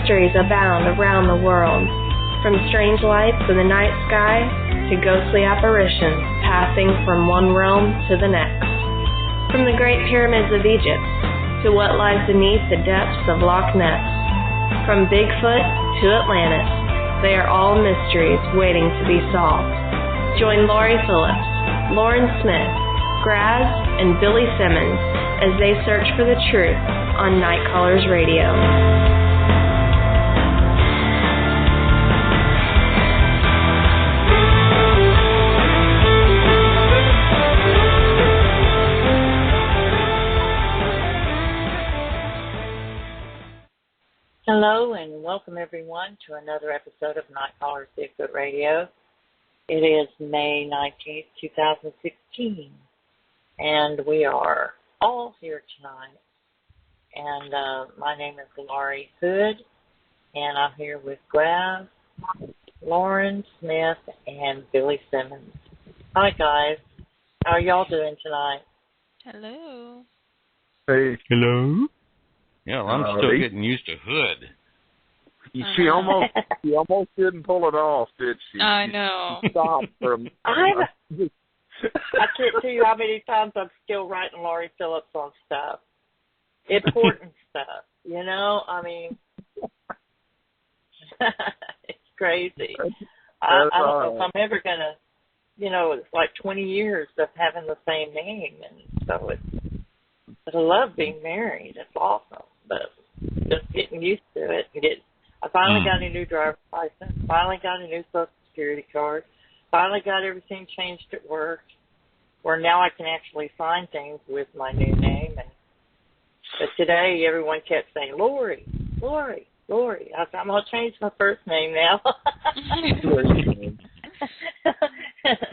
mysteries abound around the world, from strange lights in the night sky to ghostly apparitions passing from one realm to the next. From the great pyramids of Egypt to what lies beneath the depths of Loch Ness. From Bigfoot to Atlantis, they are all mysteries waiting to be solved. Join Lori Phillips, Lauren Smith, Graz, and Billy Simmons as they search for the truth on Nite Callers Radio. Hello and welcome everyone to another episode of Nite Callers Bigfoot Radio. It is May 19th, 2016, and we are all here tonight. And my name is Laurie Hood, and I'm here with Graz, Lauren Smith, and Billy Simmons. Hi guys, how are y'all doing tonight? Hello. Hey. Hello. Yeah, well, I'm still getting used to Hood. She almost didn't pull it off, did she? I know. She stopped from. I can't tell you how many times I'm still writing Laurie Phillips on stuff. Important stuff, you know? I mean, it's crazy. I don't know if I'm ever going to, you know, it's like 20 years of having the same name, and so but I love being married. It's awesome, but just getting used to it. I finally got a new driver's license, finally got a new Social Security card, finally got everything changed at work, where now I can actually sign things with my new name. But today, everyone kept saying, Lori, Lori, Lori. I said, I'm going to change my first name now.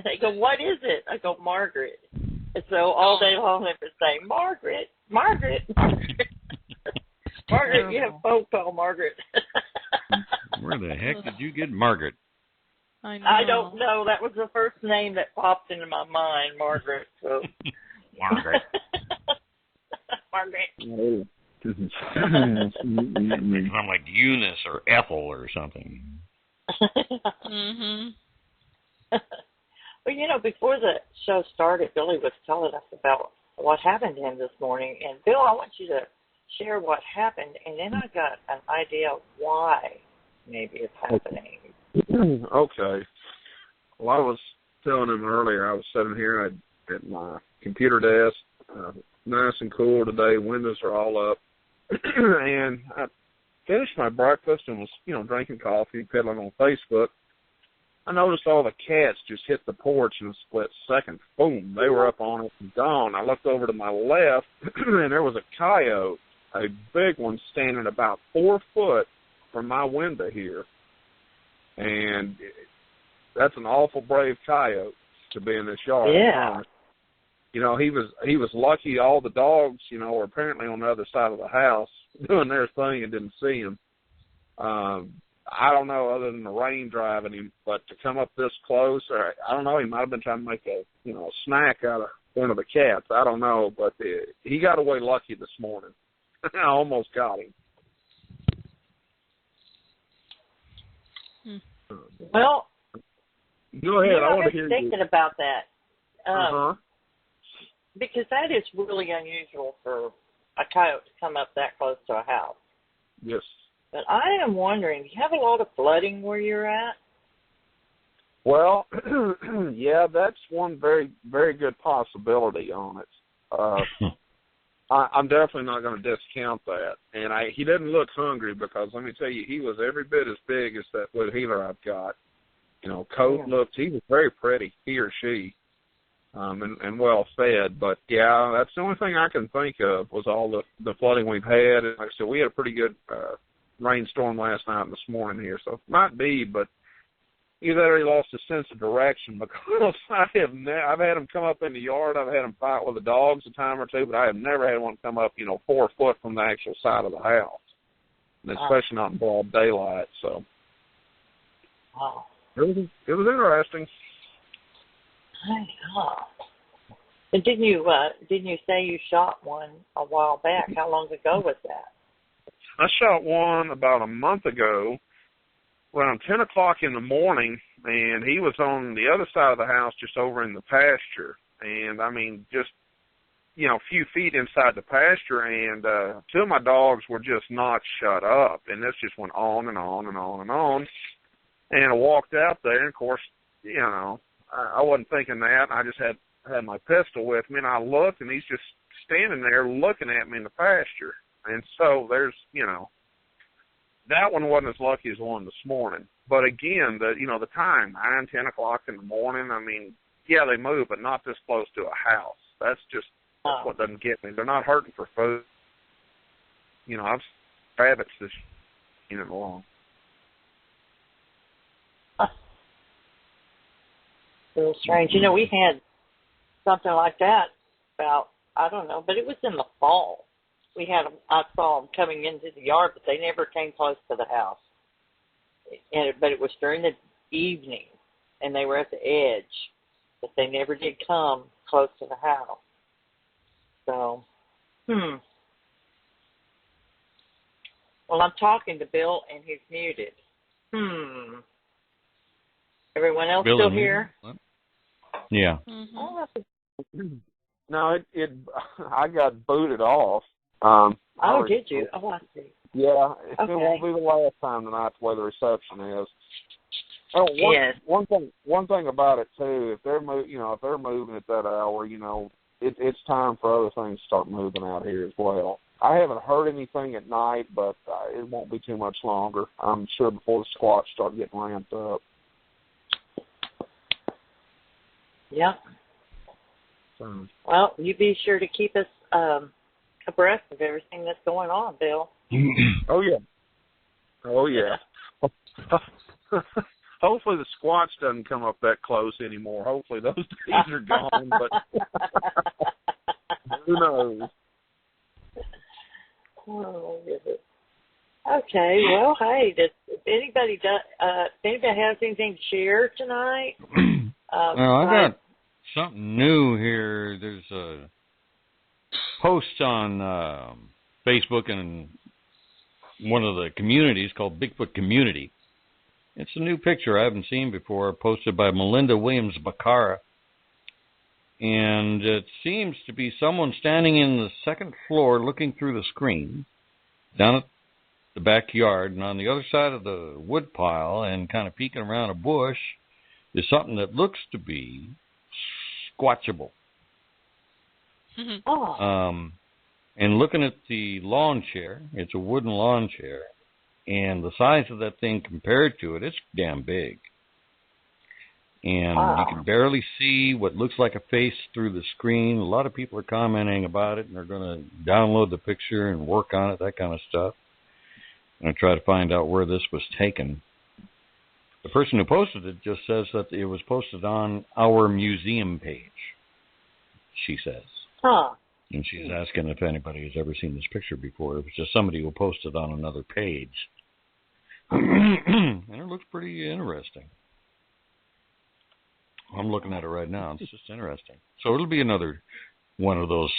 They go, what is it? I go, Margaret. And so all day long they would say, Margaret, Margaret, Margaret. Margaret, you have a phone call, Margaret. Where the heck did you get Margaret? I don't know. That was the first name that popped into my mind, Margaret. So. Margaret. Margaret. I'm like Eunice or Ethel or something. Well, you know, before the show started, Billy was telling us about what happened to him this morning. And, Bill, I want you to share what happened, and then I got an idea of why maybe it's happening. Okay. Well, I was telling him earlier, I was sitting here at my computer desk, nice and cool today, windows are all up, and I finished my breakfast and was, you know, drinking coffee, peddling on Facebook. I noticed all the cats just hit the porch in a split second. Boom, they were up on it and gone. I looked over to my left, and there was a coyote, a big one, standing about 4 foot from my window here. And that's an awful brave coyote to be in this yard. Yeah. You know, he was lucky all the dogs, you know, were apparently on the other side of the house doing their thing and didn't see him. I don't know, other than the rain driving him, but to come up this close, or I don't know, he might have been trying to make a snack out of one of the cats. I don't know, but he got away lucky this morning. I almost got him. Well, go ahead. I want to hear you. I was thinking about that. Because that is really unusual for a coyote to come up that close to a house. Yes. But I am wondering, do you have a lot of flooding where you're at? Well, yeah, that's one very, very good possibility on it. I'm definitely not going to discount that. And he didn't look hungry because, let me tell you, he was every bit as big as that little healer I've got. You know, coat he was very pretty, he or she, and well fed. But, yeah, that's the only thing I can think of was all the flooding we've had. And like I said, we had a pretty good rainstorm last night and this morning here, so it might be, but either he lost his sense of direction because I've had him come up in the yard, I've had him fight with the dogs a time or two, but I have never had one come up, 4 foot from the actual side of the house, and especially not in broad daylight. So it was interesting. And didn't you say you shot one a while back? How long ago was that? I shot one about a month ago around 10 o'clock in the morning, and he was on the other side of the house just over in the pasture. And, I mean, just, you know, a few feet inside the pasture, and two of my dogs were just not shut up. And this just went on and on and on and on. And I walked out there, and, of course, you know, I wasn't thinking that. I just had my pistol with me, and I looked, and he's just standing there looking at me in the pasture. And so there's, you know, that one wasn't as lucky as the one this morning. But again, the time, 9, 10 o'clock in the morning, I mean, yeah, they move, but not this close to a house. That's what doesn't get me. They're not hurting for food. You know, I've rabbits this along. A little strange. You know, we had something like that about, I don't know, but it was in the fall. I saw them coming into the yard, but they never came close to the house. But it was during the evening, and they were at the edge, but they never did come close to the house. So, Well, I'm talking to Bill, and he's muted. Everyone else Bill still here? Yeah. Mm-hmm. Oh, No, I got booted off. Did you? Oh, I see. Yeah, Okay. It won't be the last time tonight the way the reception is. Oh, Yes. One thing about it too, if they're moving at that hour, you know, it's time for other things to start moving out here as well. I haven't heard anything at night, but it won't be too much longer. I'm sure before the Squatch start getting ramped up. Yep. So. Well, you be sure to keep us abreast of everything that's going on, Bill. Oh yeah. Hopefully the Squatch doesn't come up that close anymore. Hopefully those days are gone, but who knows? Oh, okay. Well, hey, if anybody has anything to share tonight? Well, I got something new here. There's a post on Facebook and one of the communities called Bigfoot Community. It's a new picture I haven't seen before, posted by Melinda Williams Bacara. And it seems to be someone standing in the second floor looking through the screen down at the backyard. And on the other side of the wood pile and kind of peeking around a bush is something that looks to be squatchable. And looking at the lawn chair, it's a wooden lawn chair, and the size of that thing compared to it, it's damn big. And you can barely see what looks like a face through the screen. A lot of people are commenting about it, and they're going to download the picture and work on it, that kind of stuff. I'm going to try to find out where this was taken. The person who posted it just says that it was posted on our museum page, she says. And she's asking if anybody has ever seen this picture before. It was just somebody who posted on another page. And it looks pretty interesting. I'm looking at it right now. It's just interesting. So it'll be another one of those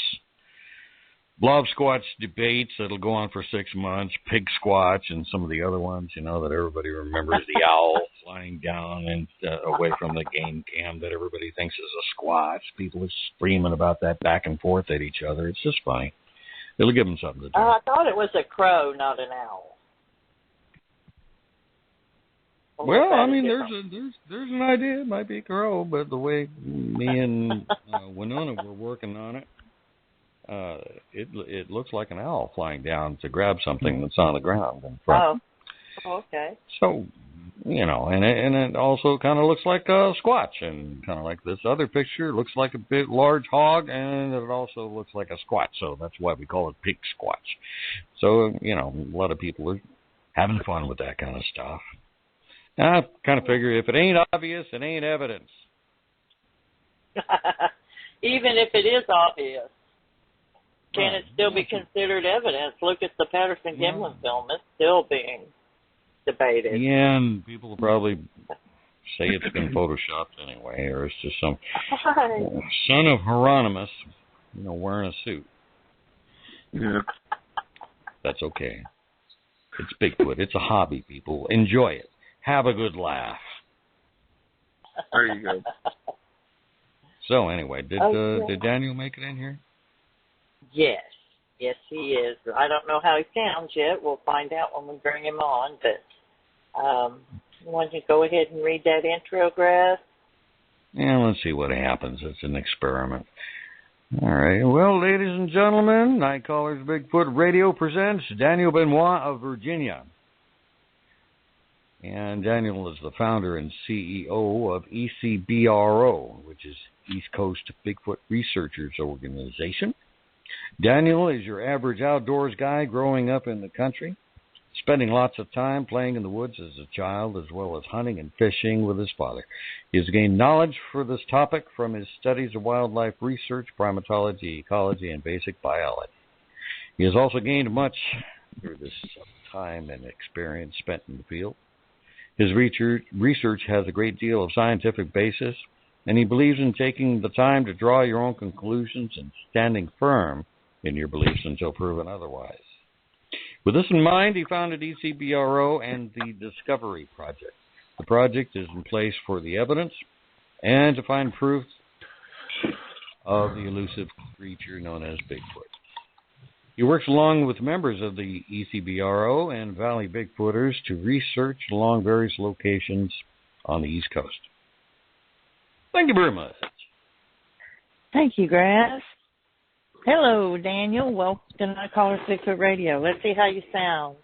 blob squatch debates that'll go on for 6 months, pig squatch, and some of the other ones, you know, that everybody remembers, the owl flying down and away from the game cam that everybody thinks is a squatch. People are screaming about that back and forth at each other. It's just funny. It'll give them something to do. I thought it was a crow, not an owl. Well, I mean, there's an idea. It might be a crow, but the way me and Winona were working on it, it looks like an owl flying down to grab something that's on the ground in front. Oh, okay. So, you know, and it also kind of looks like a squatch, and kind of like this other picture looks like a big large hog, and it also looks like a squatch. So that's why we call it pig squatch. So, you know, a lot of people are having fun with that kind of stuff. And I kind of figure if it ain't obvious, it ain't evidence. Even if it is obvious, can it still be considered evidence? Look at the Patterson-Gimlin film. It's still being debated. Yeah, and people will probably say it's been photoshopped anyway, or it's just some son of Hieronymus, you know, wearing a suit. Yeah. That's okay. It's Bigfoot. It's a hobby, people. Enjoy it. Have a good laugh. There you go. So anyway, did Daniel make it in here? Yes. Yes, he is. I don't know how he sounds yet. We'll find out when we bring him on. But why don't you go ahead and read that intro, Grass? Yeah, let's see what happens. It's an experiment. All right. Well, ladies and gentlemen, Nite Callers Bigfoot Radio presents Daniel Benoit of Virginia. And Daniel is the founder and CEO of E.C.B.R.O, which is East Coast Bigfoot Researchers Organization. Daniel is your average outdoors guy growing up in the country, spending lots of time playing in the woods as a child, as well as hunting and fishing with his father. He has gained knowledge for this topic from his studies of wildlife research, primatology, ecology, and basic biology. He has also gained much through this time and experience spent in the field. His research has a great deal of scientific basis, and he believes in taking the time to draw your own conclusions and standing firm in your beliefs until proven otherwise. With this in mind, he founded ECBRO and the Discovery Project. The project is in place for the evidence and to find proof of the elusive creature known as Bigfoot. He works along with members of the ECBRO and Valley Bigfooters to research along various locations on the East Coast. Thank you very much. Thank you, Grass. Hello, Daniel. Welcome to Nite Callers Bigfoot Radio. Let's see how you sound.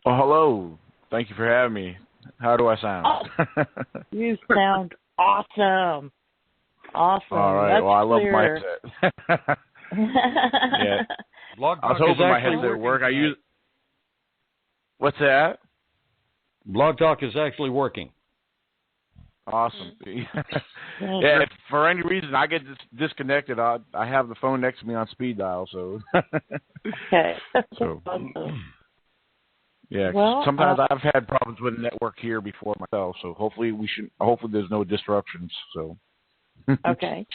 Oh, hello. Thank you for having me. How do I sound? Oh, you sound awesome. Awesome. All right. That's well, I love clear. my headset. Yeah. Blog I was hoping my headset would work. What's that? Blog Talk is actually working. Awesome. Yeah, if for any reason I get disconnected, I have the phone next to me on speed dial. So. Okay. So. Awesome. Yeah. Well, sometimes I've had problems with the network here before myself. So hopefully there's no disruptions. So. Okay.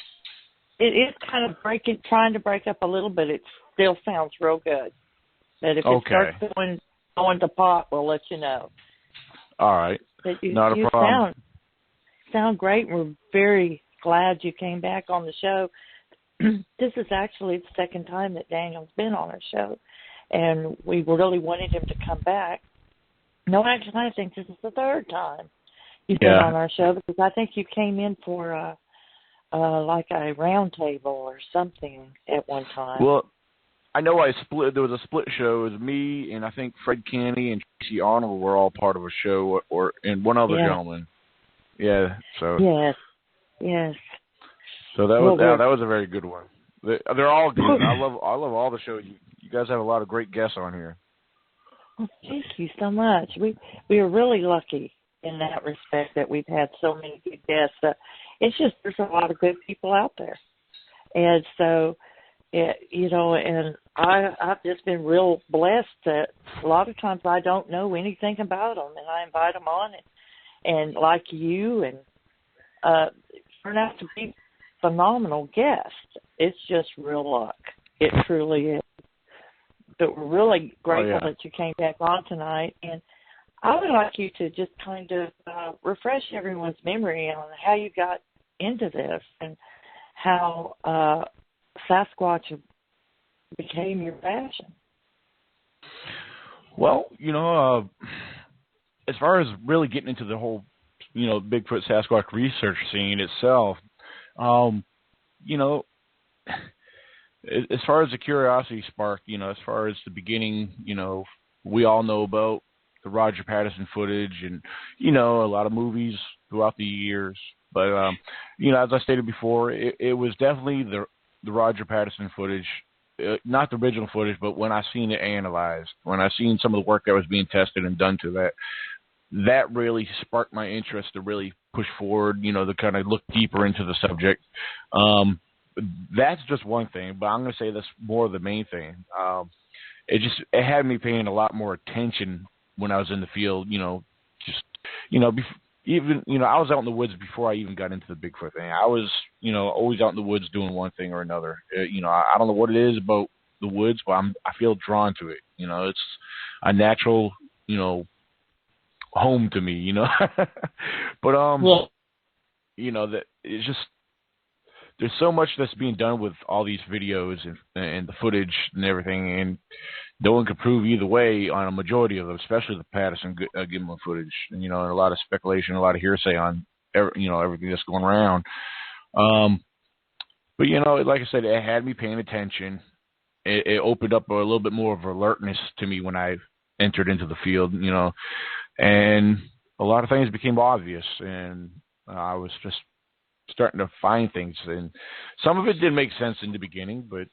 It is kind of trying to break up a little bit. It still sounds real good. But if it starts going to pop, we'll let you know. All right. Not a problem. Sound great. We're very glad you came back on the show. This is actually the second time that Daniel's been on our show, and we really wanted him to come back. No, actually, I think this is the third time you've been on our show, because I think you came in for like a round table or something at one time. Well, I know there was a split show. It was me and I think Fred Canny and Tracy Arnold were all part of a show, and one other gentleman. Yeah. So. Yes. So that was a very good one. They're all good. I love all the shows. You guys have a lot of great guests on here. Well, thank you so much. We are really lucky in that respect that we've had so many good guests. It's just there's a lot of good people out there, and so and I've just been real blessed that a lot of times I don't know anything about them, and I invite them on, and like you, and turn out to be phenomenal guests. It's just real luck. It truly is. But we're really grateful that you came back on tonight, and I would like you to just kind of refresh everyone's memory on how you got into this and how Sasquatch became your passion. Well, as far as really getting into the whole, Bigfoot Sasquatch research scene itself, as far as the curiosity spark, as far as the beginning, we all know about the Roger Patterson footage and, a lot of movies throughout the years. But, as I stated before, it was definitely the Roger Patterson footage, not the original footage, but when I seen it analyzed, when I seen some of the work that was being tested and done to that really sparked my interest to really push forward, to kind of look deeper into the subject. That's just one thing, but I'm going to say that's more the main thing. It had me paying a lot more attention when I was in the field, I was out in the woods before I even got into the Bigfoot thing. I was, always out in the woods doing one thing or another. I don't know what it is about the woods, but I feel drawn to it. You know, it's a natural, you know, home to me. You know, but you know, that it's just there's so much that's being done with all these videos and the footage and everything, and no one can prove either way on a majority of them, especially the Patterson Gimlin footage. And, you know, and a lot of speculation, a lot of hearsay on, you know, everything that's going around. But, you know, like I said, it had me paying attention. It opened up a little bit more of alertness to me when I entered into the field, you know, and a lot of things became obvious, and I was just starting to find things. And some of it didn't make sense in the beginning, but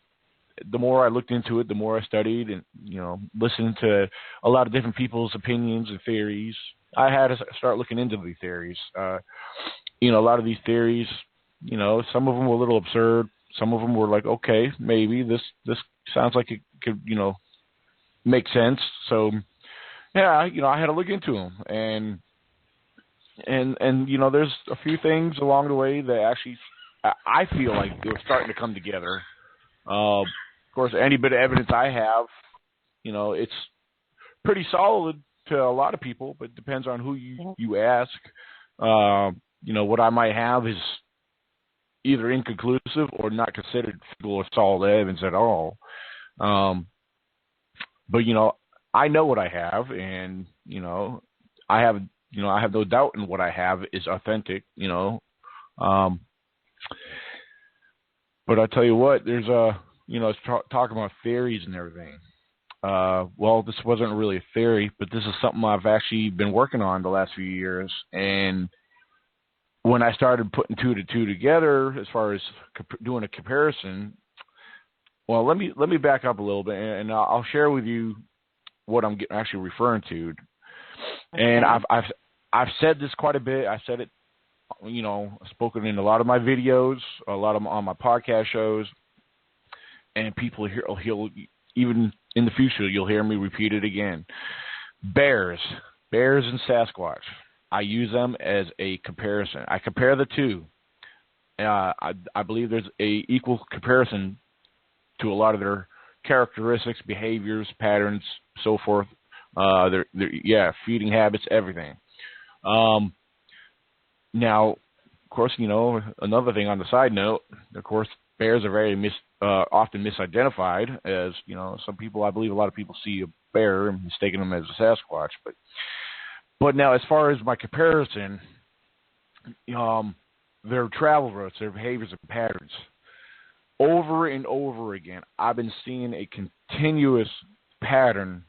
the more I looked into it, the more I studied and, you know, listened to a lot of different people's opinions and theories, I had to start looking into the theories. You know, a lot of these theories, you know, some of them were a little absurd. Some of them were like, okay, maybe this sounds like it could, you know, make sense. So, yeah, you know, I had to look into them. And you know, there's a few things along the way that actually I feel like they were starting to come together. Of course, any bit of evidence I have, you know, it's pretty solid to a lot of people, but it depends on who you ask. You know, what I might have is either inconclusive or not considered full or solid evidence at all. But, you know, I know what I have, and, you know, I have no doubt in what I have is authentic, you know. But I tell you what, there's you know, talking about theories and everything. Well, this wasn't really a theory, but this is something I've actually been working on the last few years. And when I started putting two to two together, as far as doing a comparison, well, let me back up a little bit, and I'll share with you what I'm actually referring to. Okay. And I've said this quite a bit. I said it, you know, spoken in a lot of my videos, a lot of them on my podcast shows, and people he'll even in the future you'll hear me repeat it again. Bears and Sasquatch. I use them as a comparison. I compare the two. I believe there's a equal comparison to a lot of their characteristics, behaviors, patterns, so forth. Their feeding habits, everything. Now, of course, you know, another thing on the side note, of course, bears are very often misidentified as, you know, some people, I believe a lot of people see a bear and mistaking them as a Sasquatch. But now, as far as my comparison, their travel routes, their behaviors and patterns, over and over again, I've been seeing a continuous pattern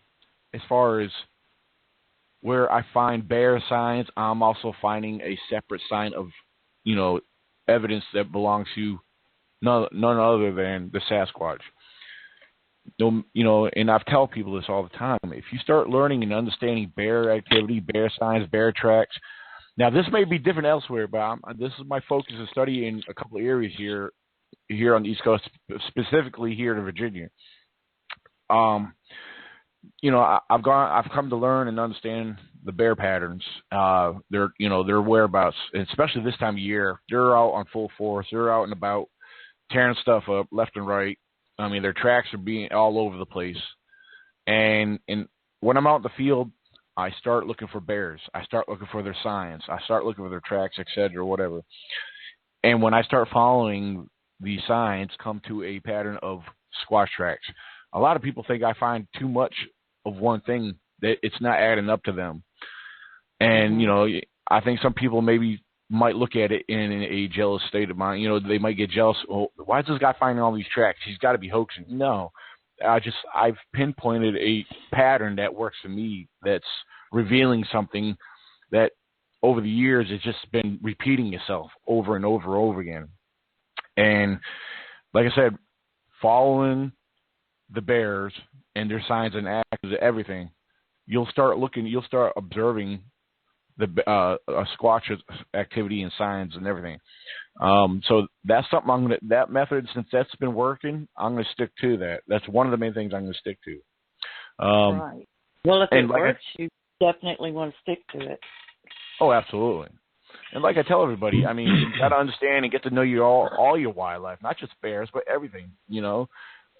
as far as where I find bear signs. I'm also finding a separate sign of, you know, evidence that belongs to none other than the Sasquatch. You know, and I've tell people this all the time. If you start learning and understanding bear activity, bear signs, bear tracks, now this may be different elsewhere, but this is my focus of study in a couple of areas here on the East Coast, specifically here in Virginia. You know, I've come to learn and understand the bear patterns, their whereabouts, and especially this time of year. They're out on full force. They're out and about, tearing stuff up left and right. I mean, their tracks are being all over the place. And when I'm out in the field, I start looking for bears. I start looking for their signs. I start looking for their tracks, etc., whatever. And when I start following these signs, come to a pattern of squash tracks. A lot of people think I find too much of one thing, that it's not adding up to them. And, you know, I think some people maybe might look at it in a jealous state of mind. You know, they might get jealous. Oh, why is this guy finding all these tracks? He's got to be hoaxing. No, I've pinpointed a pattern that works for me, that's revealing something that over the years it's just been repeating itself over and over and over again. And like I said, following the bears and their signs and actions, everything, you'll start observing the Squatch's activity and signs and everything. So that's something that method, since that's been working, I'm going to stick to that. That's one of the main things I'm going to stick to. Right. Well, if it works, you definitely want to stick to it. Oh, absolutely. And like I tell everybody, I mean, you got to understand and get to know all your wildlife, not just bears, but everything, you know.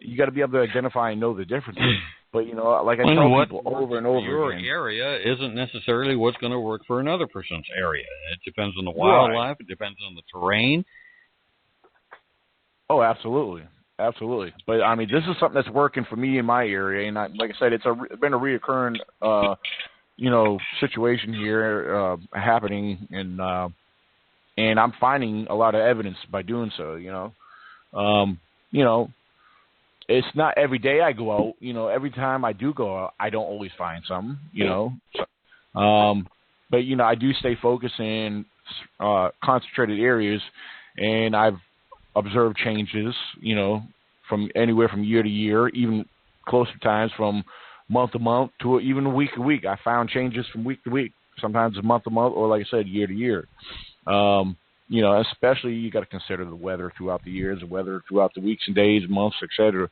you got to be able to identify and know the differences. But, you know, like I tell people over and over again. Your area isn't necessarily what's going to work for another person's area. It depends on the wildlife. Right. It depends on the terrain. Oh, absolutely. Absolutely. But, I mean, this is something that's working for me in my area. And like I said, it's been a reoccurring, you know, situation here happening. And I'm finding a lot of evidence by doing so, you know. You know, it's not every day I go out. You know, every time I do go out, I don't always find something, you know. But, you know, I do stay focused in concentrated areas, and I've observed changes, you know, from anywhere from year to year, even closer times from month to month to even week to week. I found changes from week to week, sometimes month to month, or like I said, year to year. You know, especially you got to consider the weather throughout the years, the weather throughout the weeks and days, months, etc.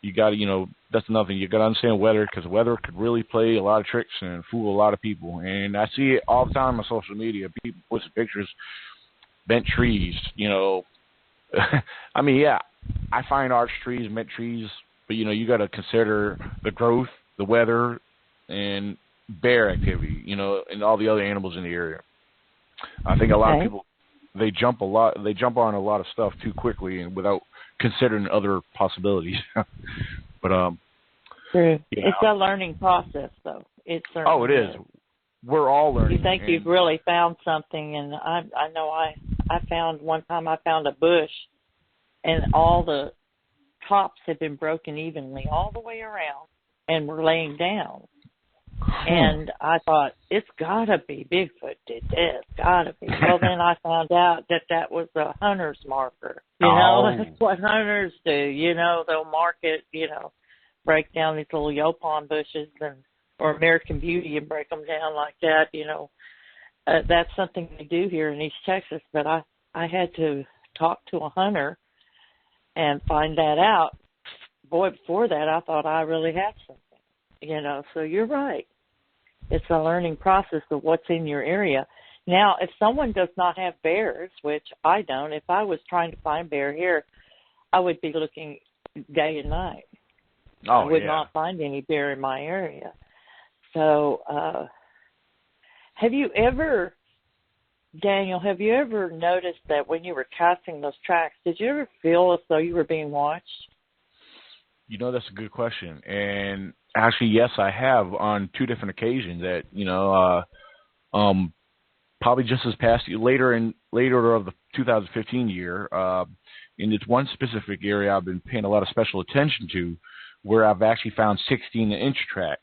You got to, you know, that's another thing. You got to understand weather, because weather could really play a lot of tricks and fool a lot of people. And I see it all the time on social media. People post pictures, bent trees, you know. I mean, yeah, I find arch trees, bent trees, but, you know, you got to consider the growth, the weather, and bear activity, you know, and all the other animals in the area. I think a lot of people, they jump on a lot of stuff too quickly and without considering other possibilities. But true. You know, it's a learning process, though. It is. We're all learning. You think you've really found something, and I know I found one time I found a bush, and all the tops had been broken evenly all the way around, and were laying down. And I thought, it's got to be Bigfoot did this. Got to be. Well, then I found out that was a hunter's marker. You know, that's what hunters do. You know, they'll mark it, you know, break down these little yopon bushes or American Beauty and break them down like that, you know. That's something they do here in East Texas. But I had to talk to a hunter and find that out. Boy, before that, I thought I really had something. You know, so you're right. It's a learning process of what's in your area. Now, if someone does not have bears, which I don't, if I was trying to find bear here, I would be looking day and night. I would not find any bear in my area. So, have you ever, Daniel, noticed that when you were casting those tracks, did you ever feel as though you were being watched? You know, that's a good question. And actually, yes, I have on 2 different occasions that, you know, probably just this past year, later of the 2015 year, in this one specific area I've been paying a lot of special attention to, where I've actually found 16-inch tracks.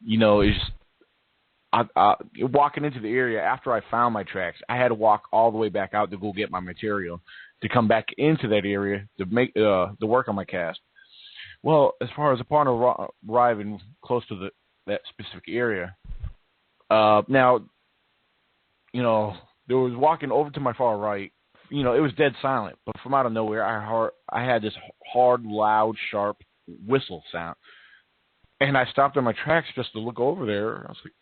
You know, walking into the area after I found my tracks, I had to walk all the way back out to go get my material to come back into that area to make the work on my cast. Well, as far as upon arriving close to that specific area, now, you know, there was walking over to my far right. You know, it was dead silent, but from out of nowhere, I had this hard, loud, sharp whistle sound, and I stopped in my tracks just to look over there. I was like,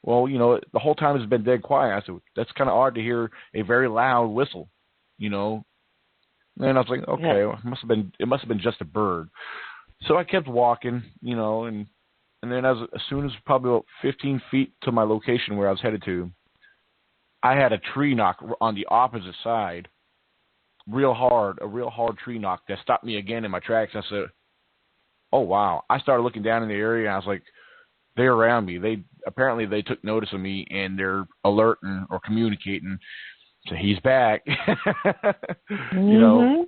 well, you know, the whole time it's been dead quiet. I said, that's kind of odd to hear a very loud whistle, you know. And I was like, okay, it must have been just a bird. So I kept walking, you know, and then as soon as probably about 15 feet to my location where I was headed to, I had a tree knock on the opposite side, a real hard tree knock that stopped me again in my tracks. I said, oh, wow. I started looking down in the area, and I was like, they're around me. Apparently they took notice of me, and they're alerting or communicating. So he's back, you know.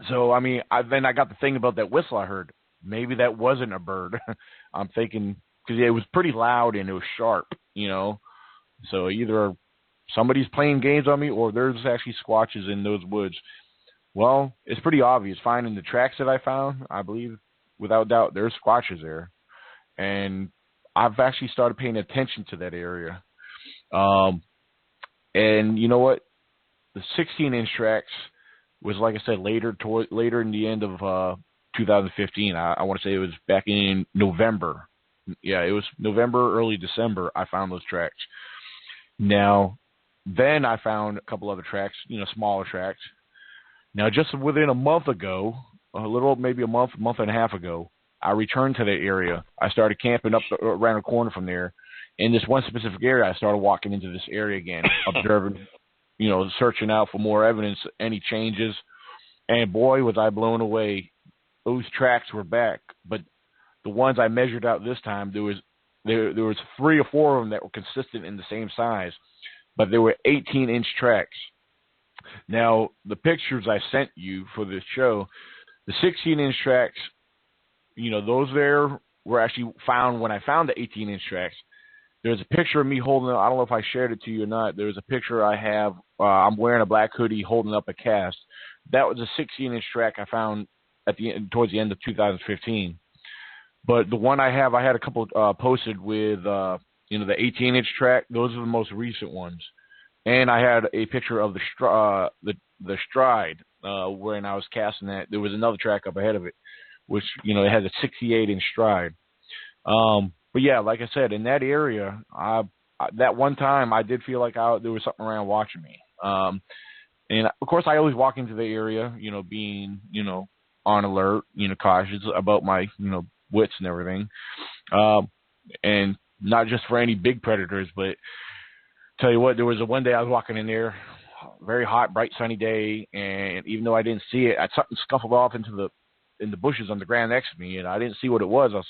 So, I mean, then I got the thing about that whistle I heard. Maybe that wasn't a bird. I'm thinking, because it was pretty loud and it was sharp, you know. So either somebody's playing games on me or there's actually squatches in those woods. Well, it's pretty obvious. Finding the tracks that I found, I believe, without doubt, there's squatches there. And I've actually started paying attention to that area. And you know what? The 16-inch tracks was, like I said, later in the end of 2015. I want to say it was back in November. Yeah, it was November, early December, I found those tracks. Now, then I found a couple other tracks, you know, smaller tracks. Now, just within a month ago, maybe a month and a half ago, I returned to that area. I started camping up around the corner from there. In this one specific area, I started walking into this area again, observing, searching out for more evidence, any changes. And boy, was I blown away. Those tracks were back. But the ones I measured out this time, there was 3 or 4 of them that were consistent in the same size. But there were 18-inch tracks. Now, the pictures I sent you for this show, the 16-inch tracks, those there were actually found when I found the 18-inch tracks. There's a picture of me holding up. I don't know if I shared it to you or not. There's a picture I have. I'm wearing a black hoodie holding up a cast. That was a 16-inch track I found towards the end of 2015. But the one I had a couple posted with, the 18-inch track. Those are the most recent ones. And I had a picture of the stride when I was casting that. There was another track up ahead of it, which, it has a 68-inch stride. But yeah, like I said, in that area, that one time I did feel like there was something around watching me. And of course, I always walk into the area, being, on alert, cautious about my, wits and everything. And not just for any big predators, but tell you what, there was one day I was walking in there, very hot, bright, sunny day, and even though I didn't see it, something scuffled off in the bushes on the ground next to me, and I didn't see what it was. I was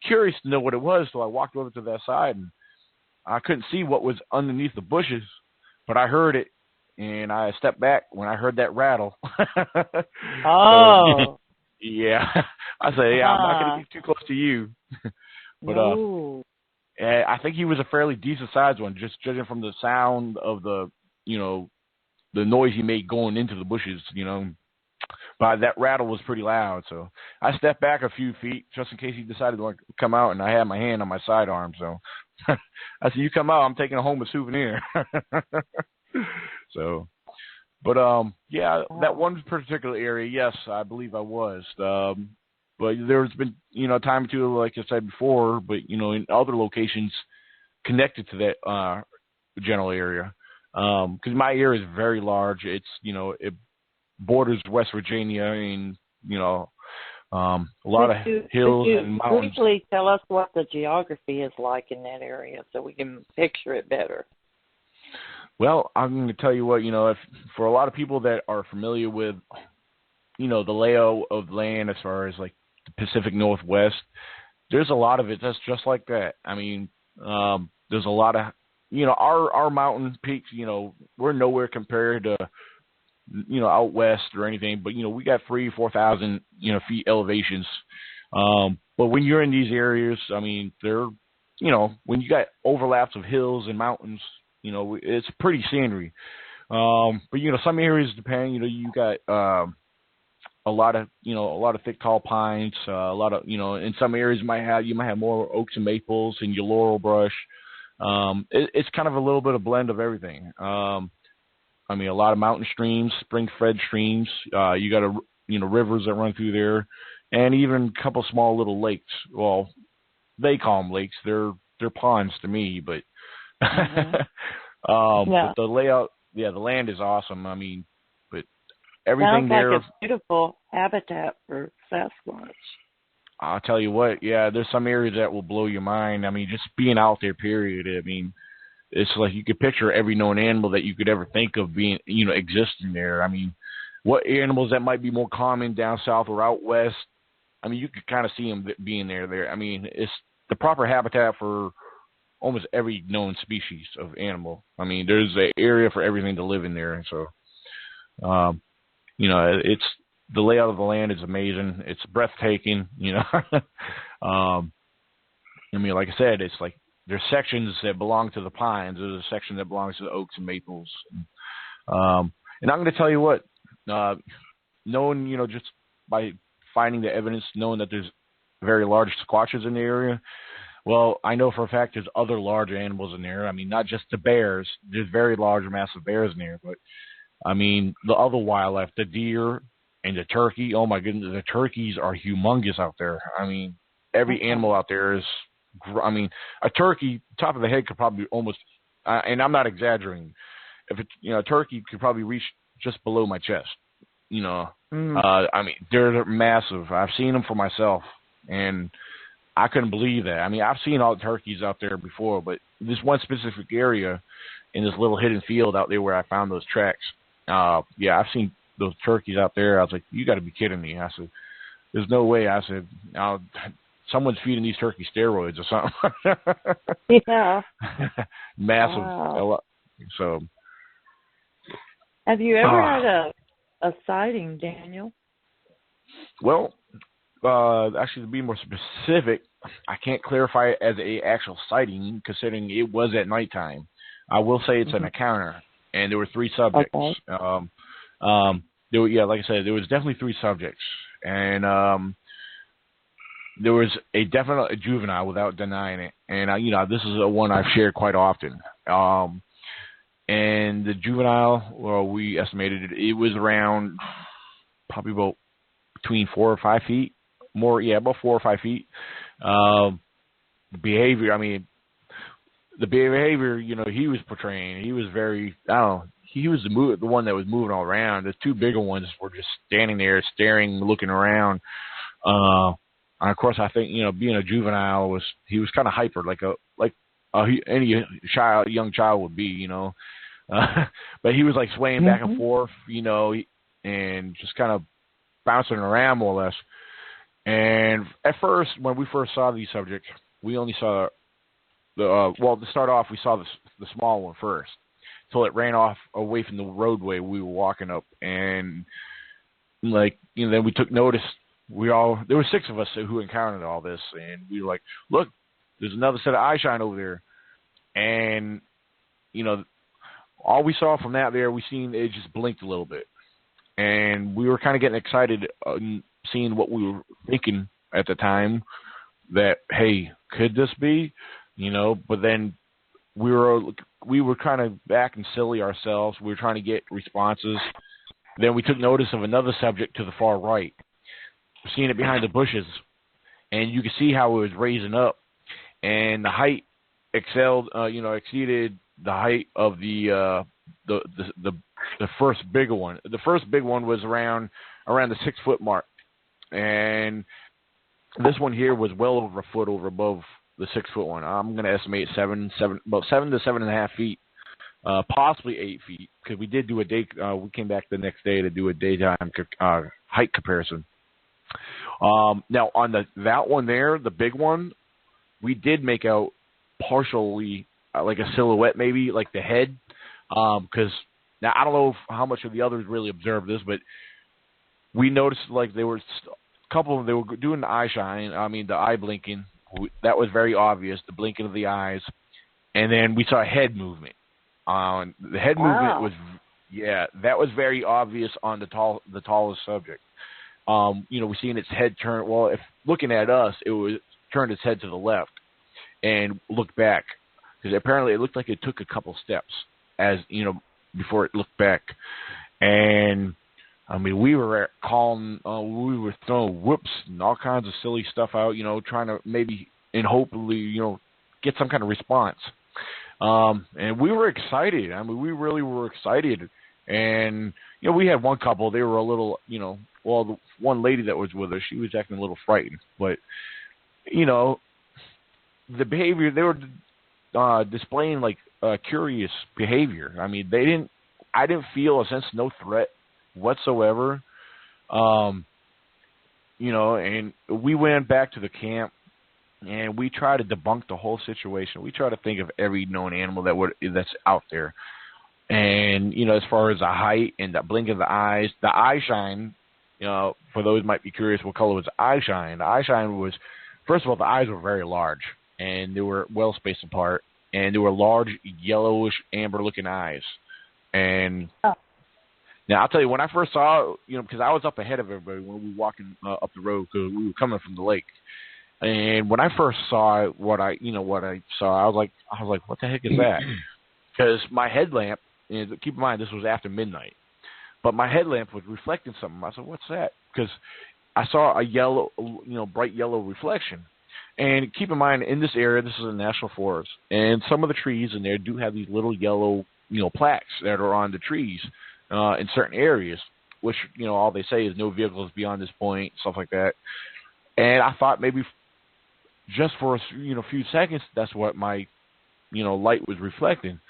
curious to know what it was, so I walked over to that side, and I couldn't see what was underneath the bushes, but I heard it, and I stepped back when I heard that rattle. Oh. So, yeah. I said, yeah, I'm not going to get too close to you. But I think he was a fairly decent-sized one, just judging from the sound of the noise he made going into the bushes, But that rattle was pretty loud, so I stepped back a few feet just in case he decided to come out, and I had my hand on my sidearm, so I said, you come out, I'm taking home a souvenir. So, but yeah, that one particular area, yes, I believe I was. But there's been, a time or two, like I said before, but, in other locations connected to that general area. Because my area is very large. It's, it borders West Virginia and, a lot of hills and mountains. Briefly tell us what the geography is like in that area so we can picture it better. Well, I'm going to tell you what, for a lot of people that are familiar with, the layout of land as far as like the Pacific Northwest, there's a lot of it that's just like that. I mean, there's a lot of, our mountain peaks, we're nowhere compared to, out west or anything, but, we got 3,000-4,000, feet elevations. But when you're in these areas, I mean, they're, when you got overlaps of hills and mountains, it's pretty scenery. But, some areas depend, you got a lot of thick, tall pines, a lot of, in some areas you might have more oaks and maples and your laurel brush. It's kind of a little bit of blend of everything. I mean, a lot of mountain streams, spring-fed streams. You got rivers that run through there, and even a couple small little lakes. Well, they call them lakes. They're ponds to me, but but the layout, the land is awesome. I mean, but everything there. Sounds like a beautiful habitat for Sasquatch. I'll tell you what, yeah, there's some areas that will blow your mind. I mean, just being out there, period. I mean, it's like you could picture every known animal that you could ever think of being, existing there. I mean, what animals that might be more common down south or out west, I mean, you could kind of see them being there. I mean, it's the proper habitat for almost every known species of animal. I mean, there's an area for everything to live in there. And so, it's, the layout of the land is amazing. It's breathtaking, I mean, like I said, it's like there's sections that belong to the pines. There's a section that belongs to the oaks and maples. And I'm going to tell you what, knowing, just by finding the evidence, knowing that there's very large squatches in the area, well, I know for a fact there's other large animals in there. I mean, not just the bears. There's very large, massive bears in there. But, I mean, the other wildlife, the deer, and the turkey, oh my goodness, the turkeys are humongous out there. I mean, every animal out there is, a turkey, top of the head could probably almost, and I'm not exaggerating, if it, a turkey could probably reach just below my chest. You know, I mean, they're massive. I've seen them for myself, and I couldn't believe that. I mean, I've seen all the turkeys out there before, but this one specific area in this little hidden field out there where I found those tracks, yeah, I've seen those turkeys out there. I was like, you got to be kidding me. I said, there's no way. I said, someone's feeding these turkeys steroids or something. Yeah. Massive. Wow. So. Have you ever had a sighting, Daniel? Well, actually, to be more specific, I can't clarify it as a actual sighting, considering it was at nighttime. I will say it's an encounter, and there were 3 subjects. Okay. There were, yeah, like I said, there was definitely 3 subjects, and there was a definite juvenile without denying it, and you know, this is one I've shared quite often. And the juvenile, well, we estimated it was around probably about between 4 or 5 feet. More, yeah, about 4 or 5 feet. Behavior, I mean, the behavior, you know, he was portraying, he was very, I don't know, he was the one that was moving all around. The 2 bigger ones were just standing there, staring, looking around. And of course, I think, you know, being a juvenile he was kind of hyper, like any young child would be, you know. But he was like swaying back and forth, you know, and just kind of bouncing around more or less. And at first, when we first saw these subjects, we only saw well, to start off, we saw the small one first, until it ran off away from the roadway we were walking up, and like, you know, then we took notice. There were 6 of us who encountered all this, and we were like, look, there's another set of eye shine over there, and you know, all we saw from that there, we seen it just blinked a little bit, and we were kind of getting excited. Seeing what we were thinking at the time, that, hey, could this be, you know? But then we were kind of acting silly ourselves. We were trying to get responses. Then we took notice of another subject to the far right, seeing it behind the bushes, and you could see how it was raising up, and the height exceeded the height of the first bigger one. The first big one was around the 6-foot mark. And this one here was well over a foot above the 6-foot one. I'm going to estimate about 7 to 7.5 feet, possibly 8 feet, because we did do a day. We came back the next day to do a daytime height comparison. Now on that one there, the big one, we did make out partially like a silhouette, maybe like the head, because now I don't know how much of the others really observed this, but we noticed like there were a couple of them, they were doing the eye shine. I mean, the eye blinking. That was very obvious, the blinking of the eyes. And then we saw a head movement. The head movement was, yeah, that was very obvious on the tallest subject. You know, we seen its head turn. Well, if looking at us, it was turned its head to the left and looked back, because apparently it looked like it took a couple steps, as you know, before it looked back. And I mean, we were calling, we were throwing whoops and all kinds of silly stuff out, you know, trying to maybe and hopefully, you know, get some kind of response. And we were excited. I mean, we really were excited. And, you know, we had one couple, they were a little, you know, well, the one lady that was with us, she was acting a little frightened. But, you know, the behavior, they were displaying, like, curious behavior. I mean, I didn't feel a sense of no threat whatsoever. You know, and we went back to the camp, and we tried to debunk the whole situation. We tried to think of every known animal that's out there. And, you know, as far as the height and the blink of the eyes, the eye shine, you know, for those who might be curious what color was the eye shine. The eye shine was, first of all, the eyes were very large, and they were well spaced apart, and they were large, yellowish, amber-looking eyes. And now, I'll tell you, when I first saw, you know, because I was up ahead of everybody when we were walking up the road, because we were coming from the lake. And when I first saw what I saw, I was like, what the heck is that? Because my headlamp, and keep in mind, this was after midnight, but my headlamp was reflecting something. I said, what's that? Because I saw a yellow, you know, bright yellow reflection. And keep in mind, in this area, this is a national forest, and some of the trees in there do have these little yellow, you know, plaques that are on the trees in certain areas. which, all they say is no vehicles beyond this point, stuff like that. And I thought maybe just for a few seconds, that's what my, light was reflecting.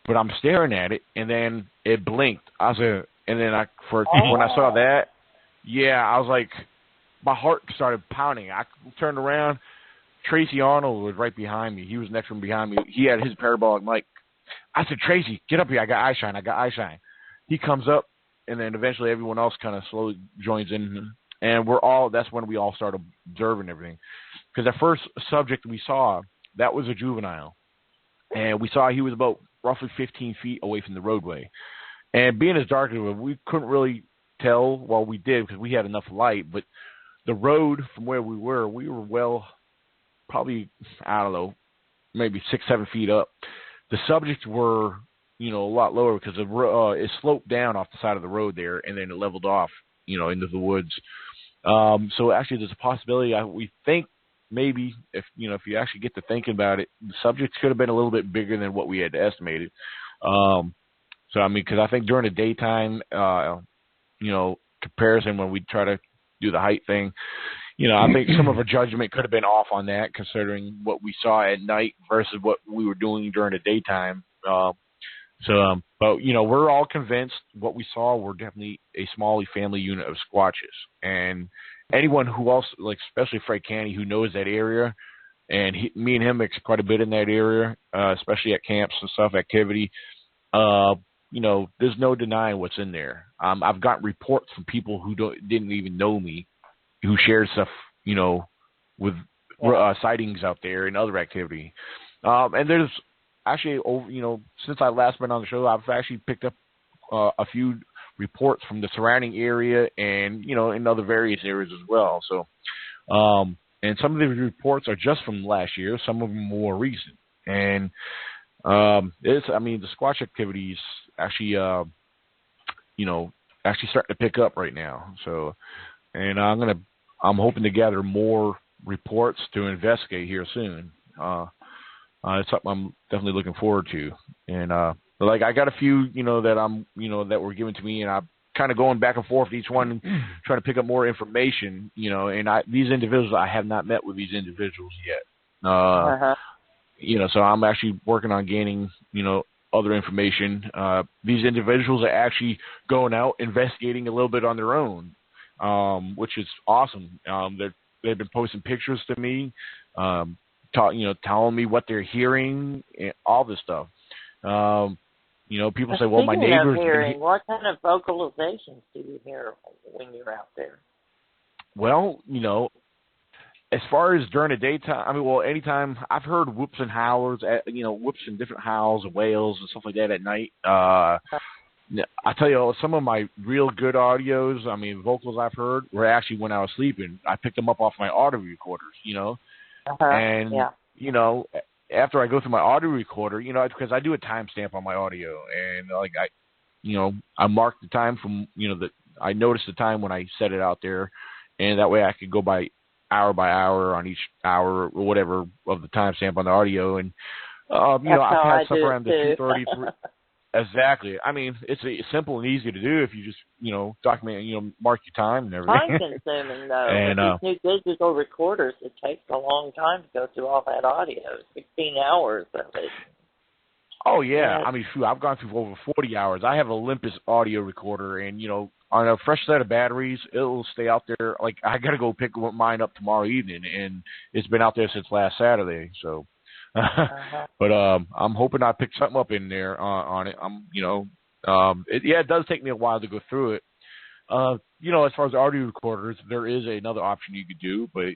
But I'm staring at it, and then it blinked. When I saw that, I was like, my heart started pounding. I turned around. Tracy Arnold was right behind me. He was next one behind me. He had his parabolic mic. I said, Tracy, get up here. I got eye shine. He comes up, and then eventually everyone else kind of slowly joins in. And that's when we all started observing everything. Because the first subject we saw, that was a juvenile. And we saw he was about roughly 15 feet away from the roadway. And being as dark as it was, we couldn't really tell. Well, we did because we had enough light. But the road from where we were well, probably, I don't know, maybe 6-7 feet up. The subjects were, a lot lower because it sloped down off the side of the road there, and then it leveled off, into the woods. So actually, there's a possibility. We think maybe if you actually get to thinking about it, the subjects could have been a little bit bigger than what we had estimated. So I mean, because I think during the daytime, comparison when we try to do the height thing, I think some of our judgment could have been off on that, considering what we saw at night versus what we were doing during the daytime. But we're all convinced what we saw were definitely a small family unit of squatches. And anyone who also, especially Fred Canny, who knows that area, and me and him mix quite a bit in that area, especially at camps and stuff, activity. There's no denying what's in there. I've gotten reports from people who didn't even know me, who shared stuff, with sightings out there and other activity. And there's actually, since I last been on the show, I've actually picked up a few reports from the surrounding area and, in other various areas as well. So, and some of the reports are just from last year, some of them more recent. And the Squatch activity is actually, actually starting to pick up right now. So, and I'm hoping to gather more reports to investigate here soon. It's something I'm definitely looking forward to. And, I got a few, that were given to me, and I'm kind of going back and forth with each one, trying to pick up more information, and these individuals, I have not met with these individuals yet. So I'm actually working on gaining, other information. These individuals are actually going out investigating a little bit on their own, which is awesome. They've been posting pictures to me, telling me what they're hearing, and all this stuff. People say, well, my neighbors. What kind of vocalizations do you hear when you're out there? Well, as far as during the daytime, anytime I've heard whoops and howlers, whoops and different howls of whales and stuff like that at night. I tell you, some of my real good audios, vocals I've heard were actually when I was sleeping. I picked them up off my audio recorders, and, after I go through my audio recorder, because I do a timestamp on my audio, and I mark the time from, I notice the time when I set it out there, and that way I could go by hour on each hour or whatever of the timestamp on the audio, and I've had stuff around the 2:30. Exactly. It's simple and easy to do if you just document, mark your time and everything. Time consuming though. And these new digital recorders, it takes a long time to go through all that audio. 16 hours of it. Oh yeah. I've gone through over 40 hours. I have a Olympus audio recorder, and on a fresh set of batteries, it'll stay out there. I got to go pick mine up tomorrow evening, and it's been out there since last Saturday. So, but I'm hoping I pick something up in there on it. It does take me a while to go through it. As far as audio recorders, there is another option you could do, but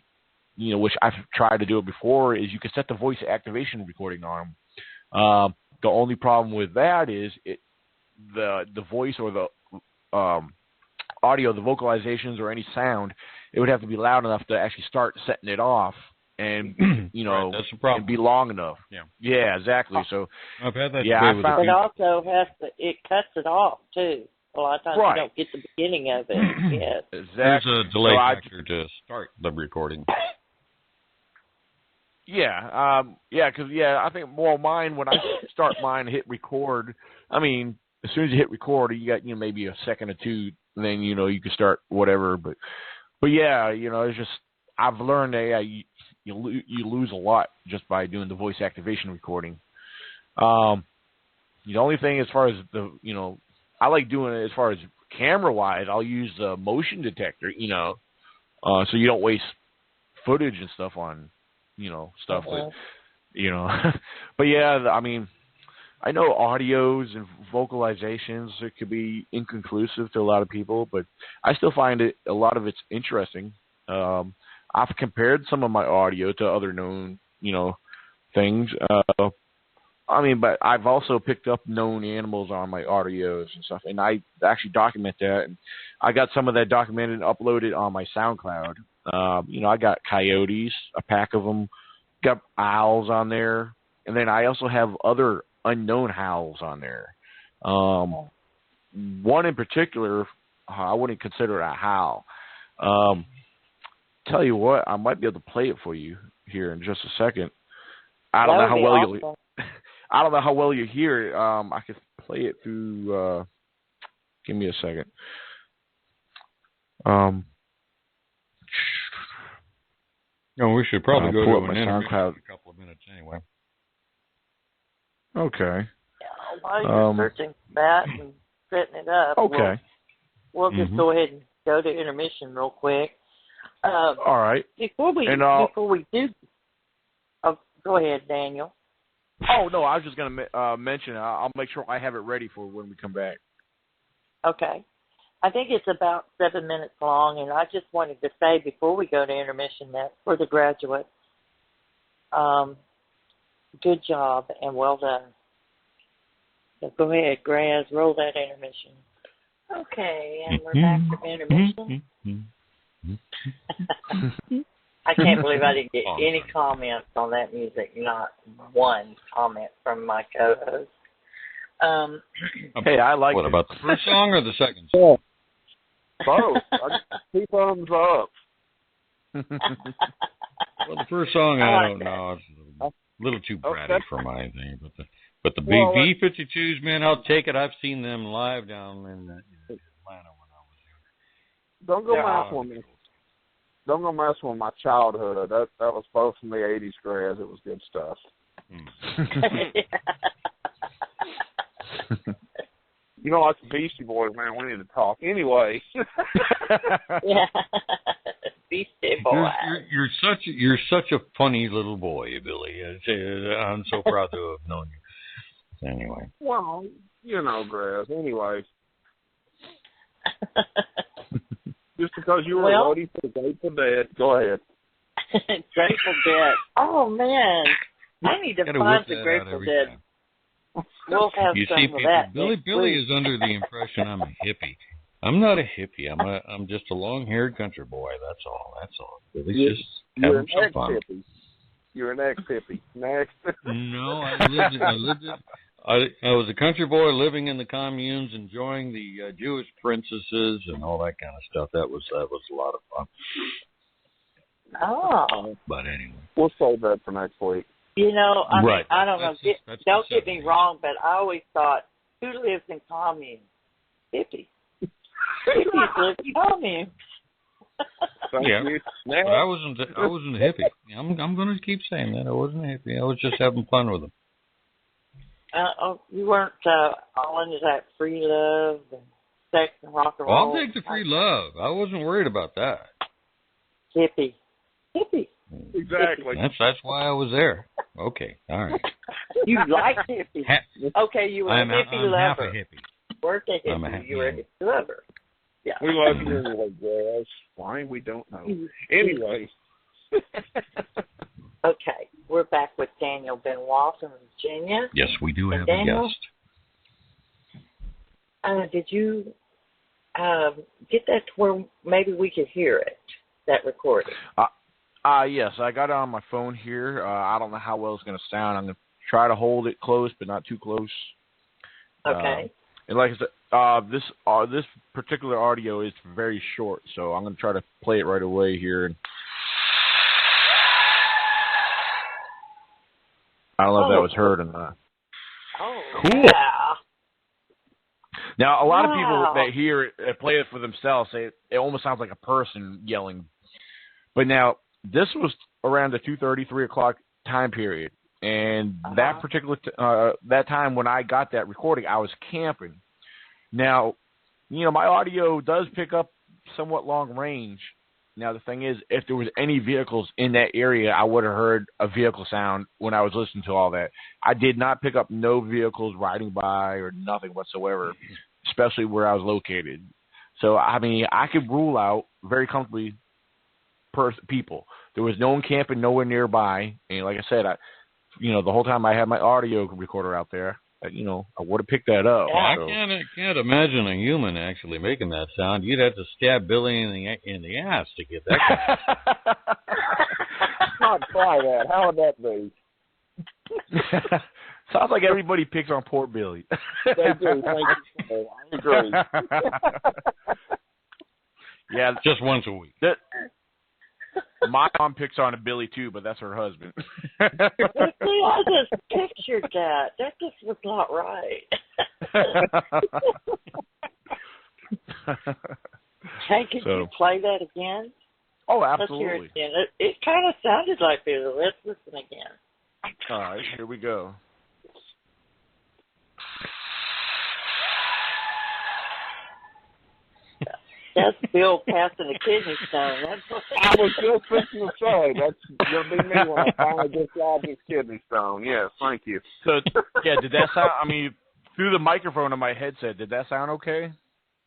which I've tried to do it before, is you can set the voice activation recording on them. The only problem with that is the voice or the audio, the vocalizations or any sound, it would have to be loud enough to actually start setting it off, and right, that's the problem. And be long enough. Yeah, exactly. So I've had that. It also it cuts it off too. A lot of times you don't get the beginning of it. Yes, exactly. There's a delay factor to start the recording. Because I think mine, when I start mine, hit record. As soon as you hit record, you got maybe a second or two then you can start whatever. But yeah, it's just I've learned that you lose a lot just by doing the voice activation recording. The only thing as far as I like doing it as far as camera wise, I'll use the motion detector, so you don't waste footage and stuff on stuff that but yeah, I mean, I know audios and vocalizations, it could be inconclusive to a lot of people, but I still find a lot of it's interesting. I've compared some of my audio to other known things. I mean, but I've also picked up known animals on my audios and stuff, and I actually document that. And I got some of that documented and uploaded on my SoundCloud. I got coyotes, a pack of them, got owls on there, and then I also have other unknown howls on there. One in particular, I wouldn't consider it a howl. Tell you what, I might be able to play it for you here in just a second. I don't know how well you'll. I don't know how well you hear it. I could play it through. Give me a second. No, we should probably go to an intermission SoundCloud in a couple of minutes anyway. Okay. Yeah, while you're searching that and setting it up, okay, we'll just go ahead and go to intermission real quick. All right. Before we do, go ahead, Daniel. Oh, no, I was just going to mention, I'll make sure I have it ready for when we come back. Okay. I think it's about 7 minutes long, and I just wanted to say before we go to intermission that for the graduates, good job and well done. So go ahead, Graz, roll that intermission. Okay, and we're back from intermission. I can't believe I didn't get any comments on that music, not one comment from my co-host. Hey, I like What it. about the first song or the second Yeah. song? Both. 2 thumbs up. Well, the first song, I don't know. It's a little too bratty for my thing. But the B-52s, man, I'll take it. I've seen them live down in Atlanta when I was younger. Don't go mess with me. Don't go mess with my childhood. That was both from the 80s, Graz. It was good stuff. Like the Beastie Boys, man, we need to talk. Anyway. Yeah. Beastie Boys. You're such a funny little boy, Billy. I'm so proud to have known you. Anyway. Well, Graz. Anyway. Just because you were voting for the Grateful Dead. Go ahead. Grateful Dead. Oh, man. I need to find the Grateful Dead. Time. We'll have you some see, of people, that. Billy is under the impression I'm a hippie. I'm not a hippie. I'm just a long-haired country boy. That's all. Billy's just having some fun. You're an ex-hippie. Next. No, I was a country boy living in the communes, enjoying the Jewish princesses and all that kind of stuff. That was a lot of fun. Oh. But anyway. We'll save that for next week. Right. I don't know. Don't get me wrong, but I always thought, who lives in communes? Hippies. Hippies live in communes. Yeah, but I wasn't a hippie. I'm going to keep saying that. I wasn't a hippie. I was just having fun with them. You weren't all into that free love and sex and rock and roll? I'll take the free love. I wasn't worried about that. Hippie. Exactly. That's why I was there. Okay, all right. You like hippies. Okay, you were a hippie lover. I'm half a hippie. Weren't a hippie. You were a hippie lover. Yeah. We love you anyway, guys. Why? We don't know. Anyway. Okay, we're back with Daniel Benoit from Virginia. Yes, we do have Daniel, a guest. Did you get that to where maybe we could hear it, that recording? Yes, I got it on my phone here. I don't know how well it's going to sound. I'm going to try to hold it close, but not too close. Okay. And like I said, this particular audio is very short, so I'm going to try to play it right away here. I don't know if that was heard or not. Oh, cool. Yeah. Now, a lot of people that hear it, that play it for themselves, say it almost sounds like a person yelling. But now, this was around the 2:30, 3 o'clock time period. And that particular that time when I got that recording, I was camping. Now, my audio does pick up somewhat long range. Now, the thing is, if there was any vehicles in that area, I would have heard a vehicle sound when I was listening to all that. I did not pick up no vehicles riding by or nothing whatsoever, especially where I was located. So, I mean, I could rule out very comfortably people. There was no one camping nowhere nearby. And like I said, the whole time I had my audio recorder out there, I would have picked that up. Yeah, so. I can't imagine a human actually making that sound. You'd have to stab Billy in the ass to get that kind of Not try that. How would that be? Sounds like everybody picks on poor Billy. They do. Thank you. I agree. Yeah, just once a week. My mom picks on a Billy too, but that's her husband. See, I just pictured that. That just was not right. Hey, could you play that again? Oh, absolutely. Let's hear it again. It kind of sounded like Billy. Let's listen again. All right, here we go. That's Bill passing a kidney stone. That's what I was just fixing to say, that's going to be me when I finally dislodge this kidney stone. Yes, thank you. So, yeah, did that sound, through the microphone on my headset, did that sound okay?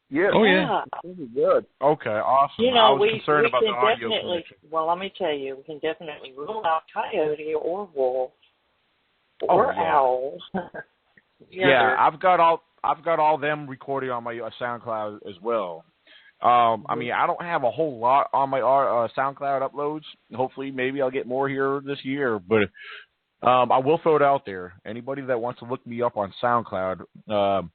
Yeah. Oh, yeah. This is good. Okay, awesome. I was concerned about the audio connection. Well, let me tell you, we can definitely rule out coyote or wolf or owl. Yeah, I've got all them recorded on my SoundCloud as well. I don't have a whole lot on my SoundCloud uploads. Hopefully, maybe I'll get more here this year, but I will throw it out there. Anybody that wants to look me up on SoundCloud, the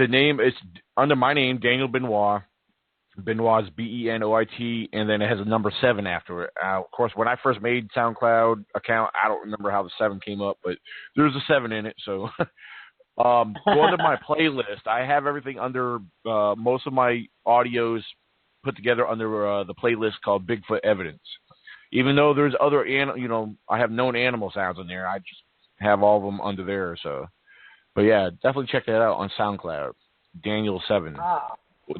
name is under my name, Daniel Benoit. Benoit's Benoit, and then it has a number 7 after it. Of course, when I first made SoundCloud account, I don't remember how the 7 came up, but there's a 7 in it, so... Go to my playlist. I have everything under most of my audios put together under the playlist called Bigfoot Evidence. Even though there's other, I have known animal sounds in there. I just have all of them under there. So, but yeah, definitely check that out on SoundCloud. Daniel 7,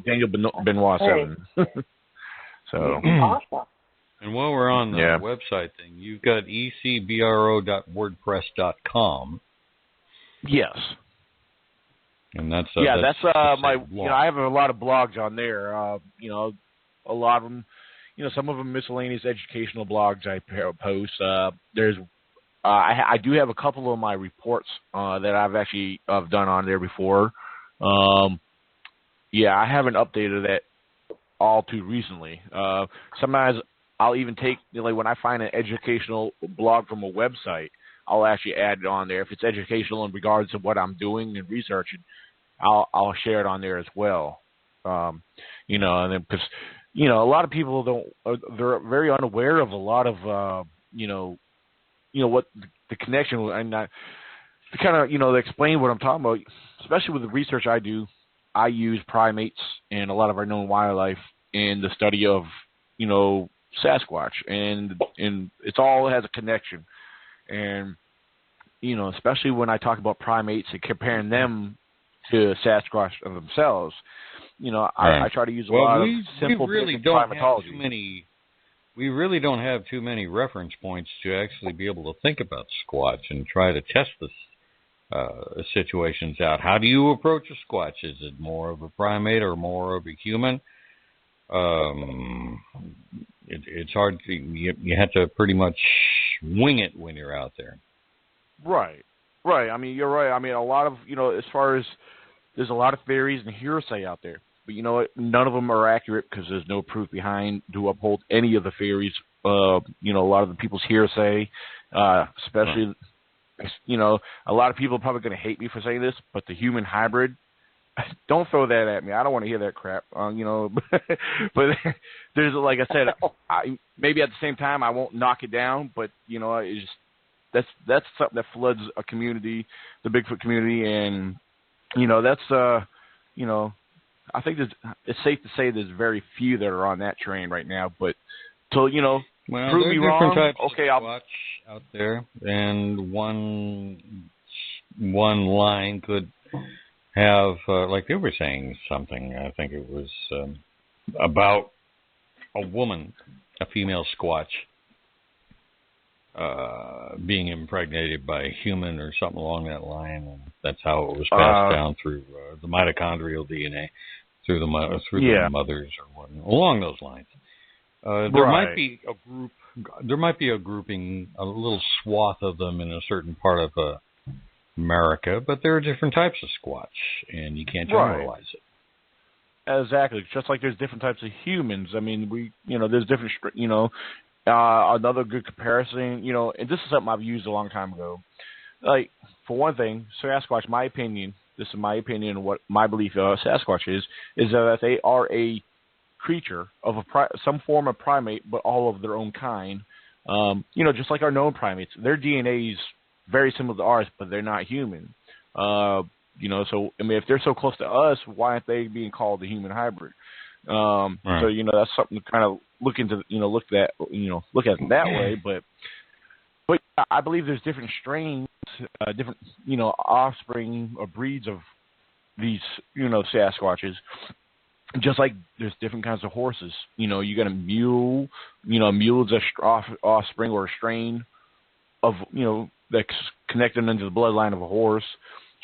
Daniel Benoit 7. So awesome. And while we're on the website thing, you've got ECBRO.wordpress.com. Yes. And that's my. I have a lot of blogs on there. A lot of them. Some of them miscellaneous educational blogs I post. I do have a couple of my reports that I've actually done on there before. I haven't updated that all too recently. Sometimes I'll even take when I find an educational blog from a website, I'll actually add it on there. If it's educational in regards to what I'm doing and researching, I'll share it on there as well. And then because a lot of people they're very unaware of a lot of what the connection and to kind of explain what I'm talking about, especially with the research I do. I use primates and a lot of our known wildlife in the study of Sasquatch, and it all has a connection. And, especially when I talk about primates and comparing them to Sasquatch themselves, I try to use a lot of simple primatology. We really don't have too many reference points to actually be able to think about Squatch and try to test the situations out. How do you approach a Squatch? Is it more of a primate or more of a human? It's hard to, you have to pretty much wing it when you're out there. Right. You're right. A lot of, as far as there's a lot of theories and hearsay out there, but you know what? None of them are accurate because there's no proof behind to uphold any of the theories. A lot of the people's hearsay, especially, a lot of people are probably going to hate me for saying this, but the human hybrid, don't throw that at me. I don't want to hear that crap. But there's, like I said, maybe at the same time I won't knock it down, but it's just, that's something that floods a community, the Bigfoot community, and that's I think it's safe to say there's very few that are on that train right now. But prove me wrong. Types of Squatch out there, and one line could have, like they were saying something. I think it was about a woman, a female Squatch, being impregnated by a human or something along that line, and that's how it was passed down through the mitochondrial DNA, through the mothers or whatnot, along those lines. There might be a group. There might be a grouping, a little swath of them in a certain part of America, but there are different types of Squatch, and you can't generalize it. Exactly. Just like there's different types of humans. I mean, there's different, another good comparison, and this is something I've used a long time ago. Like, for one thing, Sasquatch, my opinion, this is my opinion of what my belief of Sasquatch is that they are a creature of some form of primate, but all of their own kind. Just like our known primates. Their DNA is very similar to ours, but they're not human. So, I mean, if they're so close to us, why aren't they being called the human hybrid? So, that's something to kind of look into, look at it that way. But I believe there's different strains, different, offspring or breeds of these, Sasquatches. Just like there's different kinds of horses. You got a mule. A mule is a offspring or a strain of, that's connected into the bloodline of a horse.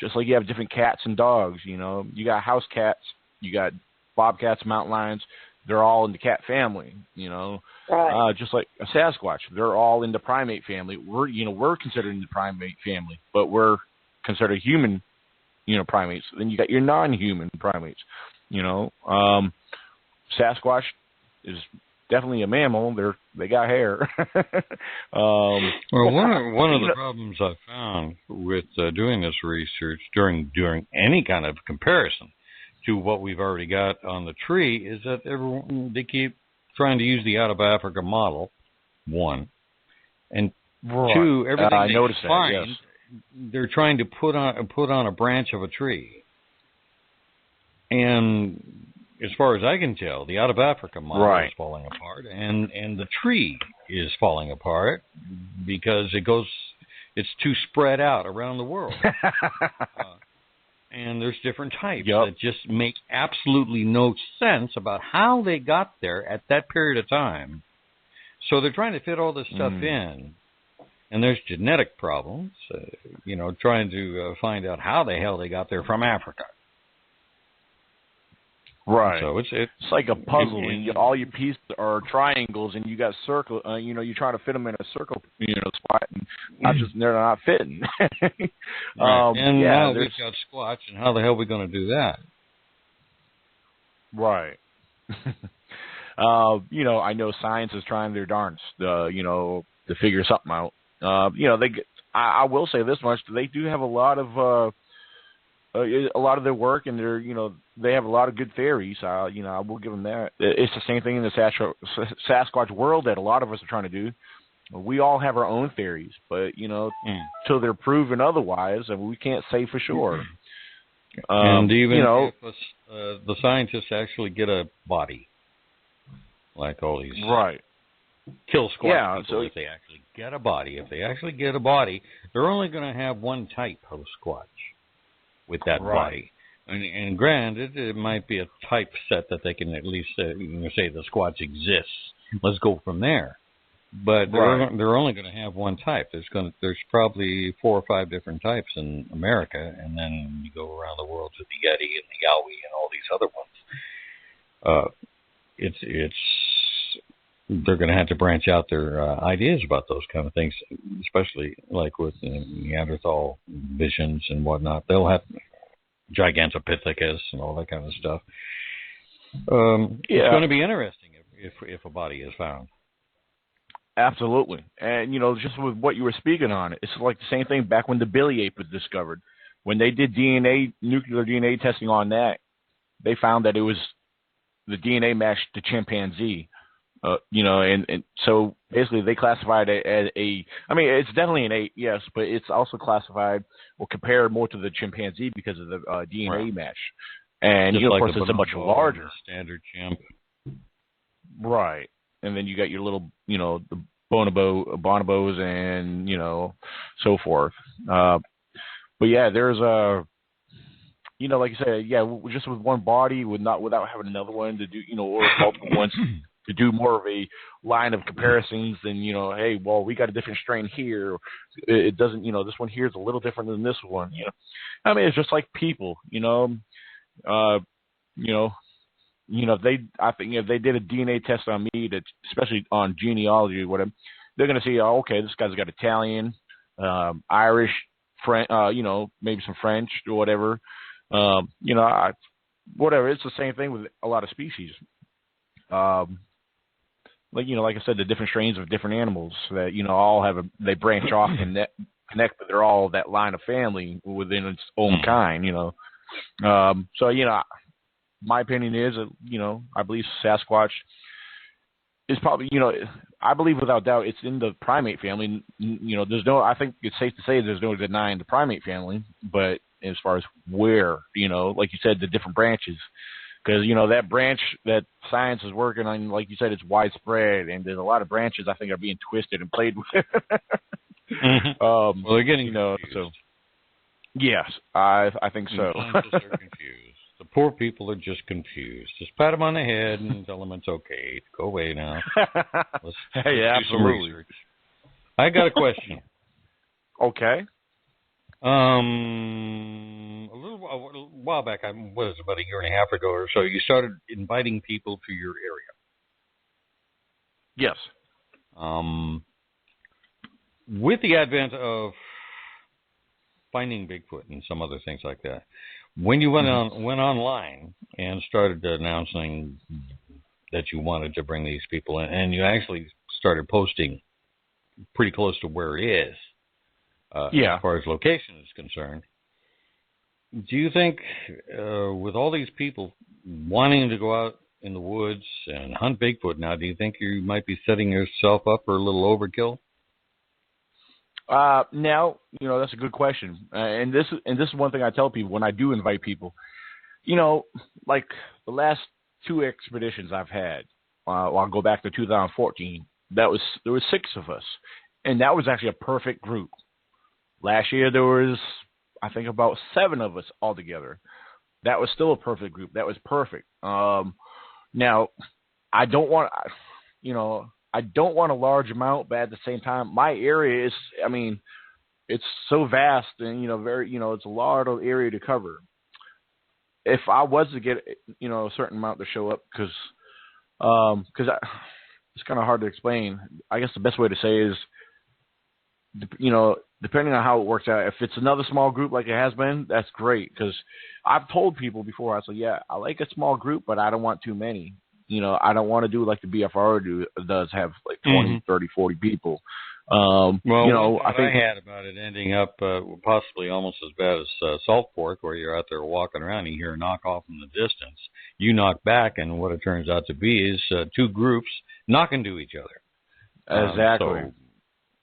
Just like you have different cats and dogs, you got house cats, you got bobcats, mountain lions. They're all in the cat family, Right. Just like a Sasquatch, they're all in the primate family. We're considered in the primate family, but we're considered human, primates. Then you got your non-human primates, Sasquatch is definitely a mammal. They got hair. Well, one of the problems I found with doing this research during any kind of comparison to what we've already got on the tree is that they keep trying to use the out of Africa model, one, and two, everything they find, they're trying to put on a branch of a tree. And as far as I can tell, the out of Africa model is falling apart, and the tree is falling apart because it's too spread out around the world. And there's different types that just make absolutely no sense about how they got there at that period of time. So they're trying to fit all this stuff in, and there's genetic problems, trying to find out how the hell they got there from Africa. Right. So it's like a puzzle, and all your pieces are triangles, and you got circle. You try to fit them in a circle, spot, and they're not fitting. Right. And now we've got Squatch, and how the hell are we going to do that? Right. I know science is trying their darndest, to figure something out. I will say this much: they do have a lot of their work, and they have a lot of good theories. I will give them that. It's the same thing in the Sasquatch world that a lot of us are trying to do. We all have our own theories, but till they're proven otherwise, we can't say for sure. And even if the scientists actually get a body, like all these kill Squatch people, if they actually get a body, they're only going to have one type of Squatch with that body. And granted, it might be a type set that they can at least say the Squatch exists. Let's go from there. But they're only going to have one type. There's probably 4 or 5 different types in America, and then you go around the world to the Yeti and the Yowie and all these other ones. They're going to have to branch out their ideas about those kind of things, especially like with Neanderthal visions and whatnot. They'll have Gigantopithecus and all that kind of stuff. It's going to be interesting if a body is found. Absolutely. And, just with what you were speaking on, it's like the same thing back when the Billy ape was discovered. When they did nuclear DNA testing on that, they found that it was the DNA matched to chimpanzee. And so basically they classified it as it's definitely an ape, yes, but it's also classified or compared more to the chimpanzee because of the DNA match. And, just you know, like of course, it's a much larger. Standard chimp. Right. And then you got your little, you know, the bonobos and, you know, so forth. But yeah, there's a, you know, like I said, yeah, just with one body, without having another one to do, you know, or multiple ones to do more of a line of comparisons than, you know, hey, well, we got a different strain here. It doesn't, you know, this one here is a little different than this one. You know, I mean, it's just like people, you know, I think if they did a DNA test on me, that especially on genealogy or whatever, they're going to see, oh, okay, this guy's got Italian, Irish, French, you know, maybe some French or whatever. You know, whatever. It's the same thing with a lot of species. Like, you know, like I said, the different strains of different animals that, you know, all have they branch off and connect, but they're all that line of family within its own kind, you know. So, you know, my opinion is, you know, I believe Sasquatch is probably, you know, I believe without doubt it's in the primate family. You know, I think it's safe to say there's no denying the primate family, but as far as where, you know, like you said, the different branches, because, you know, that branch that science is working on, like you said, it's widespread, and there's a lot of branches I think are being twisted and played with. Well, they're getting, you know, so yes, I think so. Scientists are confused. The poor people are just confused. Just pat them on the head and tell them it's okay. Go away now. Let's hey, do some research. I got a question. Okay. A little while back, about a year and a half ago or so, you started inviting people to your area. Yes. With the advent of finding Bigfoot and some other things like that, when you went online and started announcing that you wanted to bring these people in, and you actually started posting pretty close to where it is, as far as location is concerned, do you think with all these people wanting to go out in the woods and hunt Bigfoot now, do you think you might be setting yourself up for a little overkill? Now, you know, that's a good question. And this is one thing I tell people when I do invite people. You know, like the last 2 expeditions I've had, I'll go back to 2014. There was 6 of us, and that was actually a perfect group. Last year there was, I think, about 7 of us altogether. That was still a perfect group. That was perfect. Now, I don't want a large amount, but at the same time, my area is, I mean, it's so vast and, you know, very, you know, it's a lot of area to cover. If I was to get, you know, a certain amount to show up, because it's kind of hard to explain. I guess the best way to say is, you know, depending on how it works out, if it's another small group like it has been, that's great. Because I've told people before, I said, yeah, I like a small group, but I don't want too many. You know, I don't want to do like the B.F.R.O. does, have like 20, 30, 40 people. Well, you know, I think I had about it ending up possibly almost as bad as Salt Fork, where you're out there walking around, you hear a knock off in the distance. You knock back, and what it turns out to be is 2 groups knocking to each other. Exactly. So,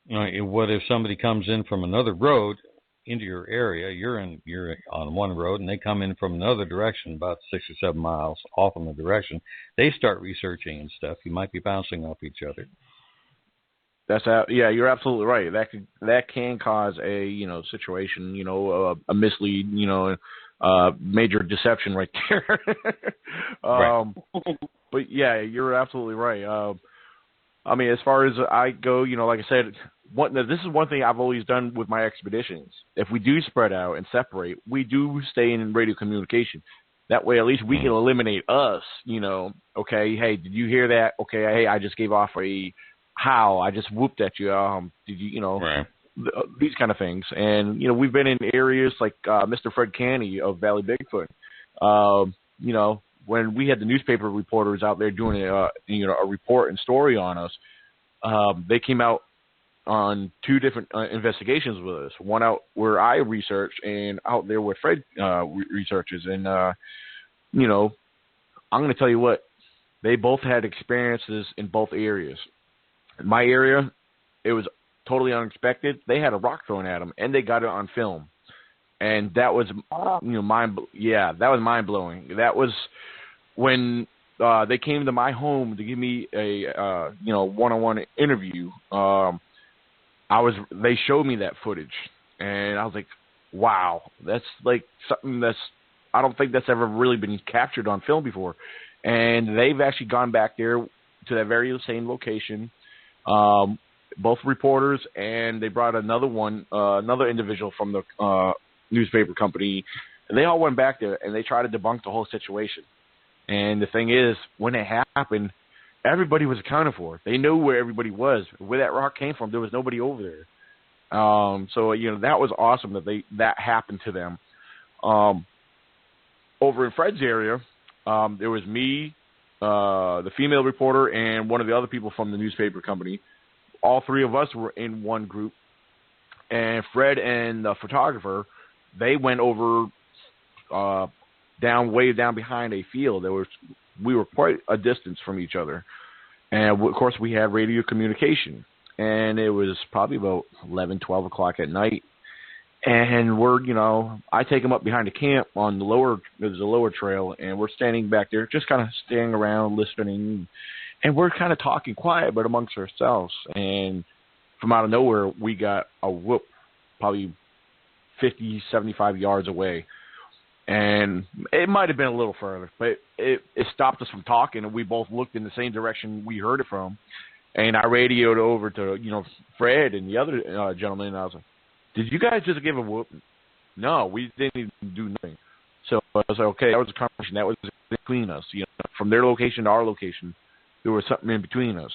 you know, what if somebody comes in from another road into your area? You're on one road, and they come in from another direction, about 6 or 7 miles off in the direction. They start researching and stuff. You might be bouncing off each other. Yeah, you're absolutely right. That can cause a, you know, situation, you know, a mislead, you know, major deception right there. Right. But yeah, you're absolutely right. I mean, as far as I go, you know, like I said, this is one thing I've always done with my expeditions. If we do spread out and separate, we do stay in radio communication. That way, at least we can eliminate us, you know. Okay, hey, did you hear that? Okay, hey, I just gave off a howl. I just whooped at you. Did you, you know, right. These kind of things. And, you know, we've been in areas like Mr. Fred Canny of Valley Bigfoot. You know, when we had the newspaper reporters out there doing a report and story on us, they came out on 2 different investigations with us. One out where I researched, and out there where Fred researches. And you know, I'm going to tell you what, they both had experiences in both areas. In my area, it was totally unexpected. They had a rock thrown at them, and they got it on film. And that was, that was mind blowing. That was when they came to my home to give me a one-on-one interview. They showed me that footage, and I was like, wow, that's like something I don't think that's ever really been captured on film before. And they've actually gone back there to that very same location, both reporters, and they brought another individual from the newspaper company, and they all went back there and they tried to debunk the whole situation. And the thing is, when it happened, everybody was accounted for. They knew where everybody was. Where that rock came from, there was nobody over there. So that was awesome that happened to them. Over in Fred's area, there was me, the female reporter, and one of the other people from the newspaper company. All three of us were in one group, and Fred and the photographer, they went over way down behind a field. We were quite a distance from each other, and of course we had radio communication. And it was probably about 11, 12 o'clock at night, and I take them up behind the camp on there's a lower trail, and we're standing back there, just kind of standing around listening, and we're kind of talking quiet, but amongst ourselves. And from out of nowhere, we got a whoop, probably 50, 75 yards away. And it might have been a little further, but it stopped us from talking, and we both looked in the same direction we heard it from. And I radioed over to, Fred and the other gentleman, and I was like, did you guys just give a whoop? No, we didn't even do nothing. So I was like, okay, that was a conversation. That was between us. From their location to our location, there was something in between us.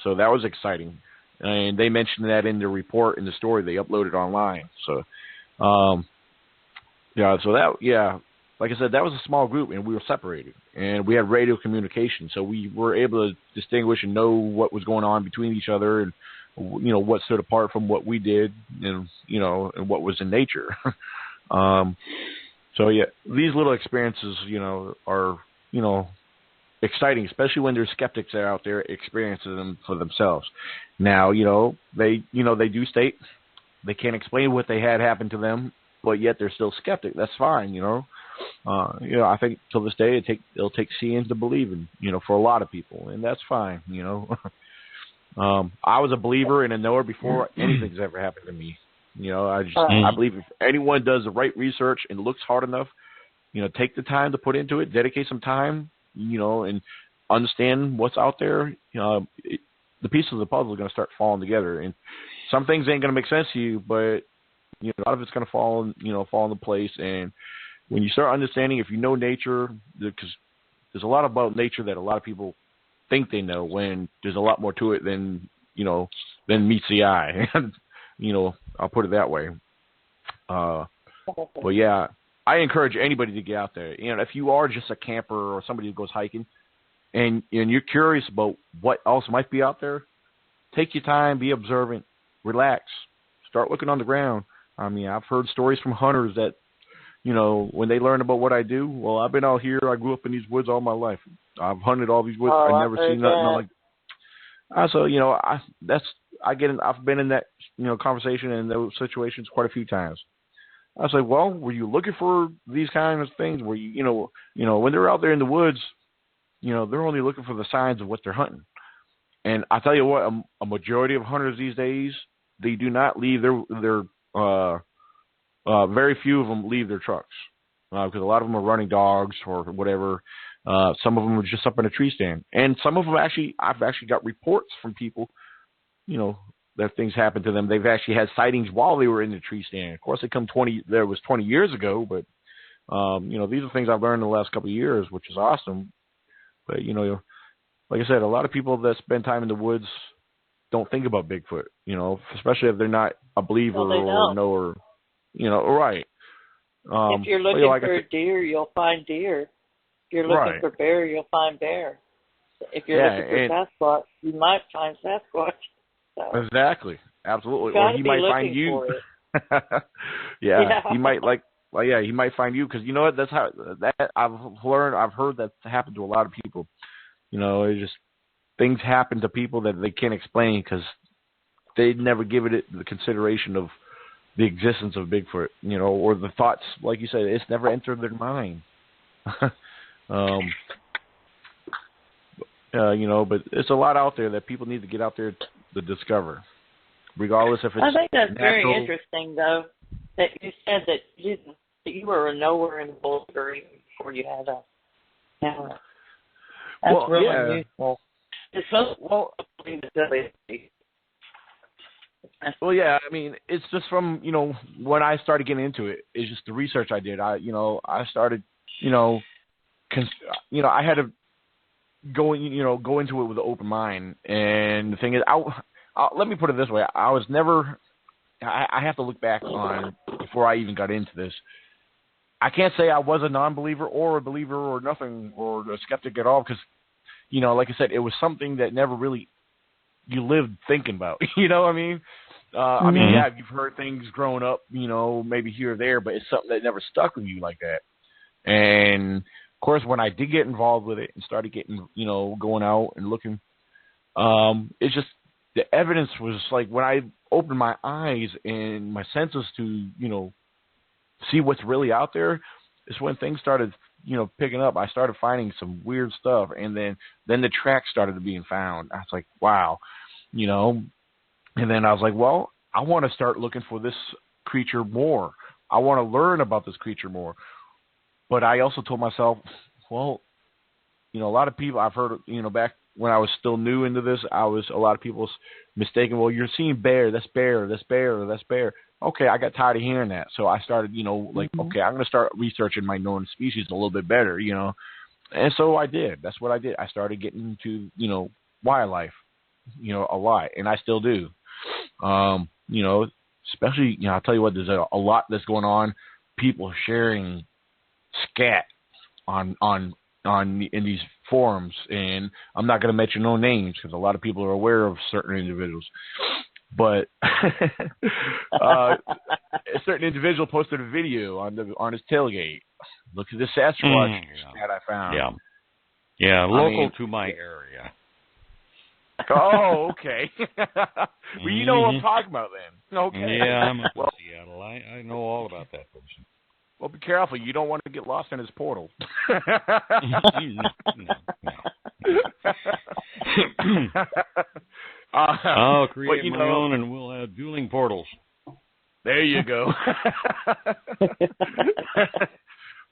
So that was exciting. And they mentioned that in the report, in the story they uploaded online. So, like I said, that was a small group, and we were separated. And we had radio communication, so we were able to distinguish and know what was going on between each other, and what stood apart from what we did, and and what was in nature. So yeah, these little experiences, are exciting, especially when there's skeptics that are out there experiencing them for themselves. Now, they do state they can't explain what they had happen to them, but yet they're still skeptic. That's fine, I think till this day it'll take seeing to believe in, for a lot of people, and that's fine, I was a believer and a knower before anything's ever happened to me. I believe if anyone does the right research and looks hard enough, take the time to put into it, dedicate some time, and understand what's out there, the pieces of the puzzle are going to start falling together. And some things ain't going to make sense to you, but a lot of it's going to fall into place. And when you start understanding, if you know nature, because there's a lot about nature that a lot of people think they know, when there's a lot more to it than meets the eye. I'll put it that way. But yeah, I encourage anybody to get out there. If you are just a camper or somebody who goes hiking, and you're curious about what else might be out there, take your time, be observant, relax, start looking on the ground. I mean, I've heard stories from hunters that, when they learn about what I do, well, I've been out here, I grew up in these woods all my life. I've hunted all these woods. I've never seen nothing like. So I've been in that conversation and those situations quite a few times. I was like, well, were you looking for these kinds of things? Were you when they're out there in the woods, they're only looking for the signs of what they're hunting. And I tell you what, a majority of hunters these days, they do not leave their very few of them leave their trucks, because a lot of them are running dogs or whatever. Some of them are just up in a tree stand, and some of them I've actually got reports from people, that things happened to them. They've actually had sightings while they were in the tree stand. Of course, that was 20 years ago, but these are things I've learned in the last couple of years, which is awesome. But like I said, a lot of people that spend time in the woods don't think about Bigfoot, especially if they're not a believer or knower. Right. If you're looking for deer, you'll find deer. If you're looking for bear, you'll find bear. If you're looking for Sasquatch, you might find Sasquatch. So. Exactly. Absolutely. Or he might find you. He might he might find you, because what? That's how I've heard that happen to a lot of people. It's just things happen to people that they can't explain because they never give it the consideration of the existence of Bigfoot, or the thoughts, like you said, it's never entered their mind. But it's a lot out there that people need to get out there to discover, regardless if it's I think that's natural. very interesting, though, that you said that you were nowhere in Boulder even before you had a camera. That's really useful. It's so Well, yeah, I mean, it's just from, when I started getting into it, it's just the research I did. I started, I had to go into it with an open mind. And the thing is, let me put it this way. I was never, I have to look back on before I even got into this. I can't say I was a non-believer or a believer or nothing or a skeptic at all because, like I said, it was something that never really you lived thinking about. You know what I mean? I mean, yeah, you've heard things growing up, maybe here or there, but it's something that never stuck with you like that. And, of course, when I did get involved with it and started getting, going out and looking, it's just the evidence was like when I opened my eyes and my senses to, see what's really out there, is when things started, picking up. I started finding some weird stuff, and then the tracks started being found. I was like, wow, and then I was like, well, I want to start looking for this creature more. I want to learn about this creature more. But I also told myself, well, a lot of people I've heard, back when I was still new into this, a lot of people mistaken, well, you're seeing bear, that's bear, that's bear, that's bear. Okay, I got tired of hearing that. So I started, okay, I'm going to start researching my known species a little bit better, And so I did. That's what I did. I started getting into, wildlife, a lot, and I still do. Especially, I'll tell you what, there's a lot that's going on. People sharing scat on in these forums, and I'm not going to mention no names because a lot of people are aware of certain individuals. But a certain individual posted a video on his tailgate. Look at this Sasquatch that I found. Yeah, local to my area. Oh, okay. Well, you know what I'm talking about then. Okay. Yeah, I'm up in Seattle. I know all about that person. Well, be careful. You don't want to get lost in his portal. I'll create my own, and we'll have dueling portals. There you go.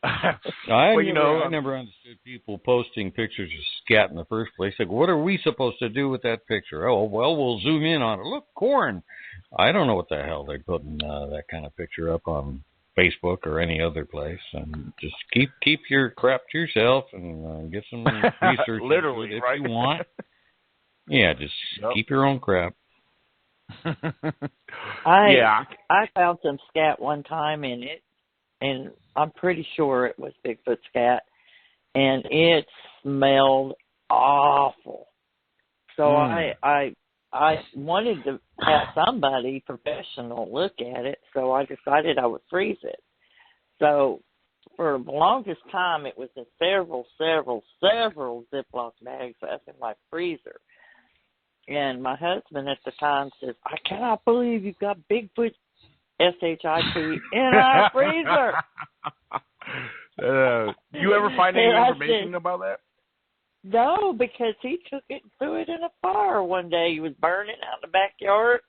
I never understood people posting pictures of scat in the first place. Like, what are we supposed to do with that picture? Oh, well, we'll zoom in on it. Look, corn. I don't know what the hell they're putting that kind of picture up on Facebook or any other place. And just keep your crap to yourself and get some research literally, if right? you want. Yeah, just keep your own crap. I found some scat one time in it, and I'm pretty sure it was Bigfoot scat, and it smelled awful. So I wanted to have somebody professional look at it, so I decided I would freeze it. So for the longest time, it was in several Ziploc bags that's in my freezer. And my husband at the time says, I cannot believe you've got Bigfoot SHIT in our freezer. You ever find any information about that? No, because he took it and threw it in a fire one day. He was burning out in the backyard.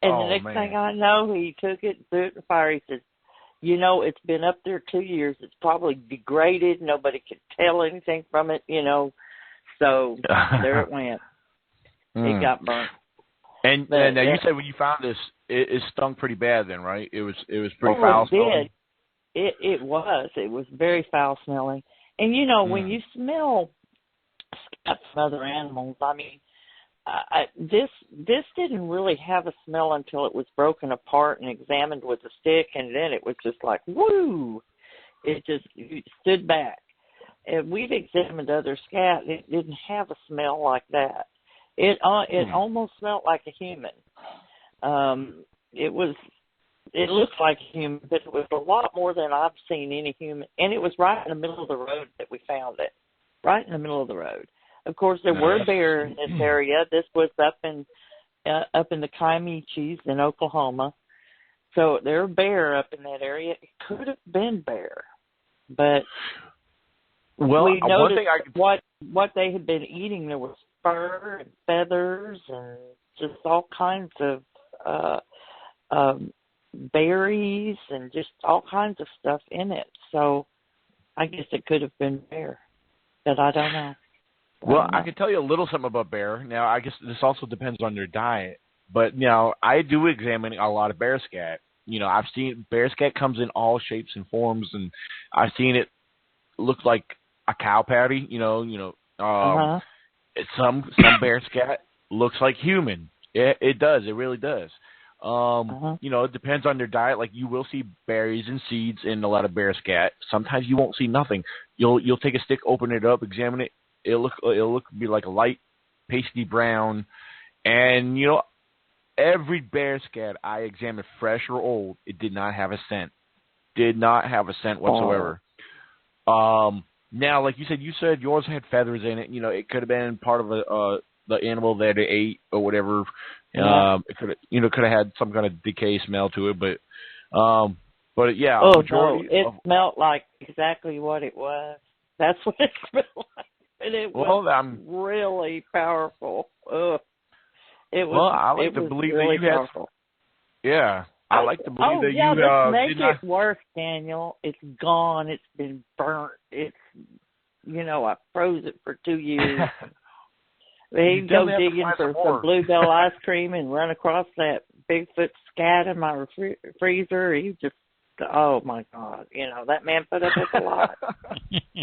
And the next thing I know, he took it and threw it in the fire. He says, it's been up there 2 years. It's probably degraded. Nobody could tell anything from it, So there it went. It got burnt. And now you said when you found this, it stunk pretty bad then, right? It was pretty foul smelling. It was. It was very foul smelling. And when you smell scat from other animals, I mean, this didn't really have a smell until it was broken apart and examined with a stick, and then it was just like, woo! It just stood back. And we've examined other scat, it didn't have a smell like that. It almost smelled like a human. It looked like a human, but it was a lot more than I've seen any human. And it was right in the middle of the road that we found it. Right in the middle of the road. Of course, there were bears in this area. This was up in the Comanches in Oklahoma. So there are bear up in that area. It could have been bear, but we noticed what they had been eating. There was fur and feathers and just all kinds of berries and just all kinds of stuff in it. So I guess it could have been bear, but I don't know. Well, I can tell you a little something about bear. Now, I guess this also depends on their diet. But, I do examine a lot of bear scat. I've seen bear scat comes in all shapes and forms, and I've seen it look like a cow patty. Some bear scat looks like human. It does. It really does. It depends on their diet. Like, you will see berries and seeds in a lot of bear scat. Sometimes you won't see nothing. You'll take a stick, open it up, examine it. It'll be like a light pasty brown, and every bear scat I examined, fresh or old, it did not have a scent. Did not have a scent whatsoever. Now, like you said yours had feathers in it. It could have been part of the animal that it ate or whatever. It could have had some kind of decay smell to it, but yeah. Oh no, it smelled like exactly what it was. That's what it smelled like. And it was really powerful. Ugh. It was. I like to believe really that you powerful. had. Yeah, I like to believe that you. Let's make it worse, Daniel. It's gone. It's been burnt. It's. I froze it for 2 years. He'd go digging for some Bluebell ice cream and run across that Bigfoot scat in my freezer. He just. Oh my God! That man put up with a lot.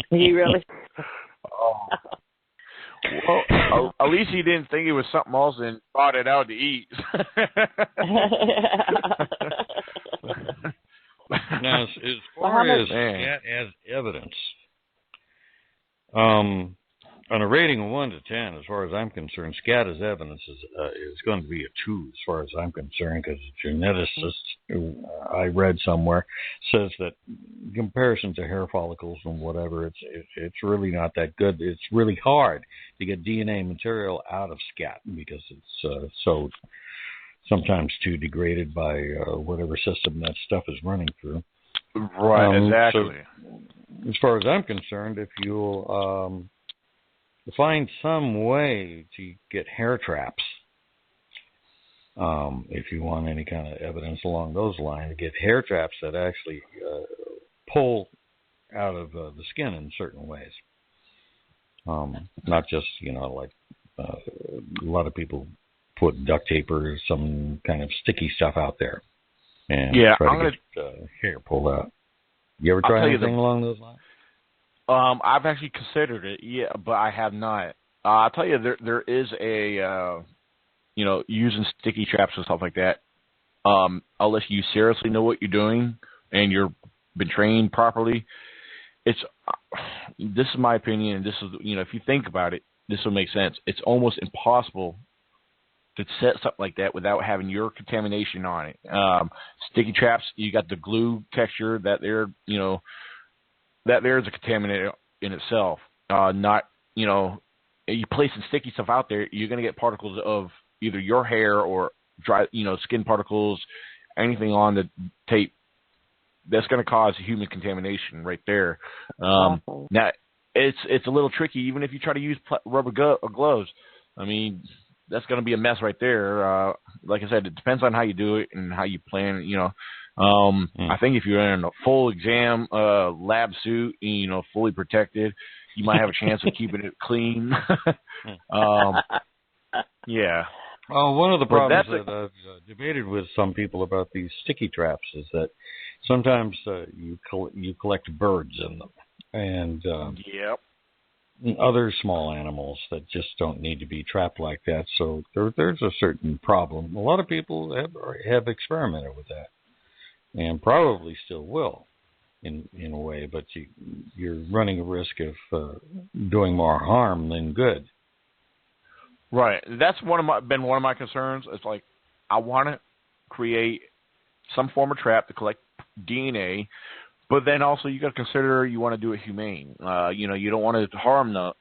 He really. Well, at least he didn't think it was something else and brought it out to eat. Now, as far as scat as evidence, on a rating of 1 to 10, as far as I'm concerned, scat as evidence is going to be a 2, as far as I'm concerned, because a geneticist who I read somewhere says that in comparison to hair follicles and whatever, it's really not that good. It's really hard to get DNA material out of scat because it's so sometimes too degraded by whatever system that stuff is running through. Right, exactly. So, as far as I'm concerned, if you'll find some way to get hair traps, if you want any kind of evidence along those lines, get hair traps that actually pull out of the skin in certain ways. Not just, like a lot of people put duct tape or some kind of sticky stuff out there and try to get hair pulled out. You ever try anything along those lines? I've actually considered it, but I have not. I'll tell you, there is a, using sticky traps and stuff like that, unless you seriously know what you're doing and you've been trained properly, this is my opinion, and this is, if you think about it, this will make sense. It's almost impossible to set something like that without having your contamination on it. Sticky traps, you got the glue texture that there's a contaminant in itself. You placing sticky stuff out there, you're going to get particles of either your hair or dry, skin particles, anything on the tape. That's going to cause human contamination right there. Now, it's a little tricky, even if you try to use rubber gloves. I mean, that's going to be a mess right there. Like I said, it depends on how you do it and how you plan. I think if you're in a full exam lab suit, fully protected, you might have a chance of keeping it clean. Yeah. Well, one of the problems that I've debated with some people about these sticky traps is that sometimes you collect birds in them and other small animals that just don't need to be trapped like that. So there's a certain problem. A lot of people have experimented with that, and probably still will, in a way. But you're running a risk of doing more harm than good. Right. That's been one of my concerns. It's like I want to create some form of trap to collect DNA, but then also you got to consider you want to do it humane. You don't want to harm no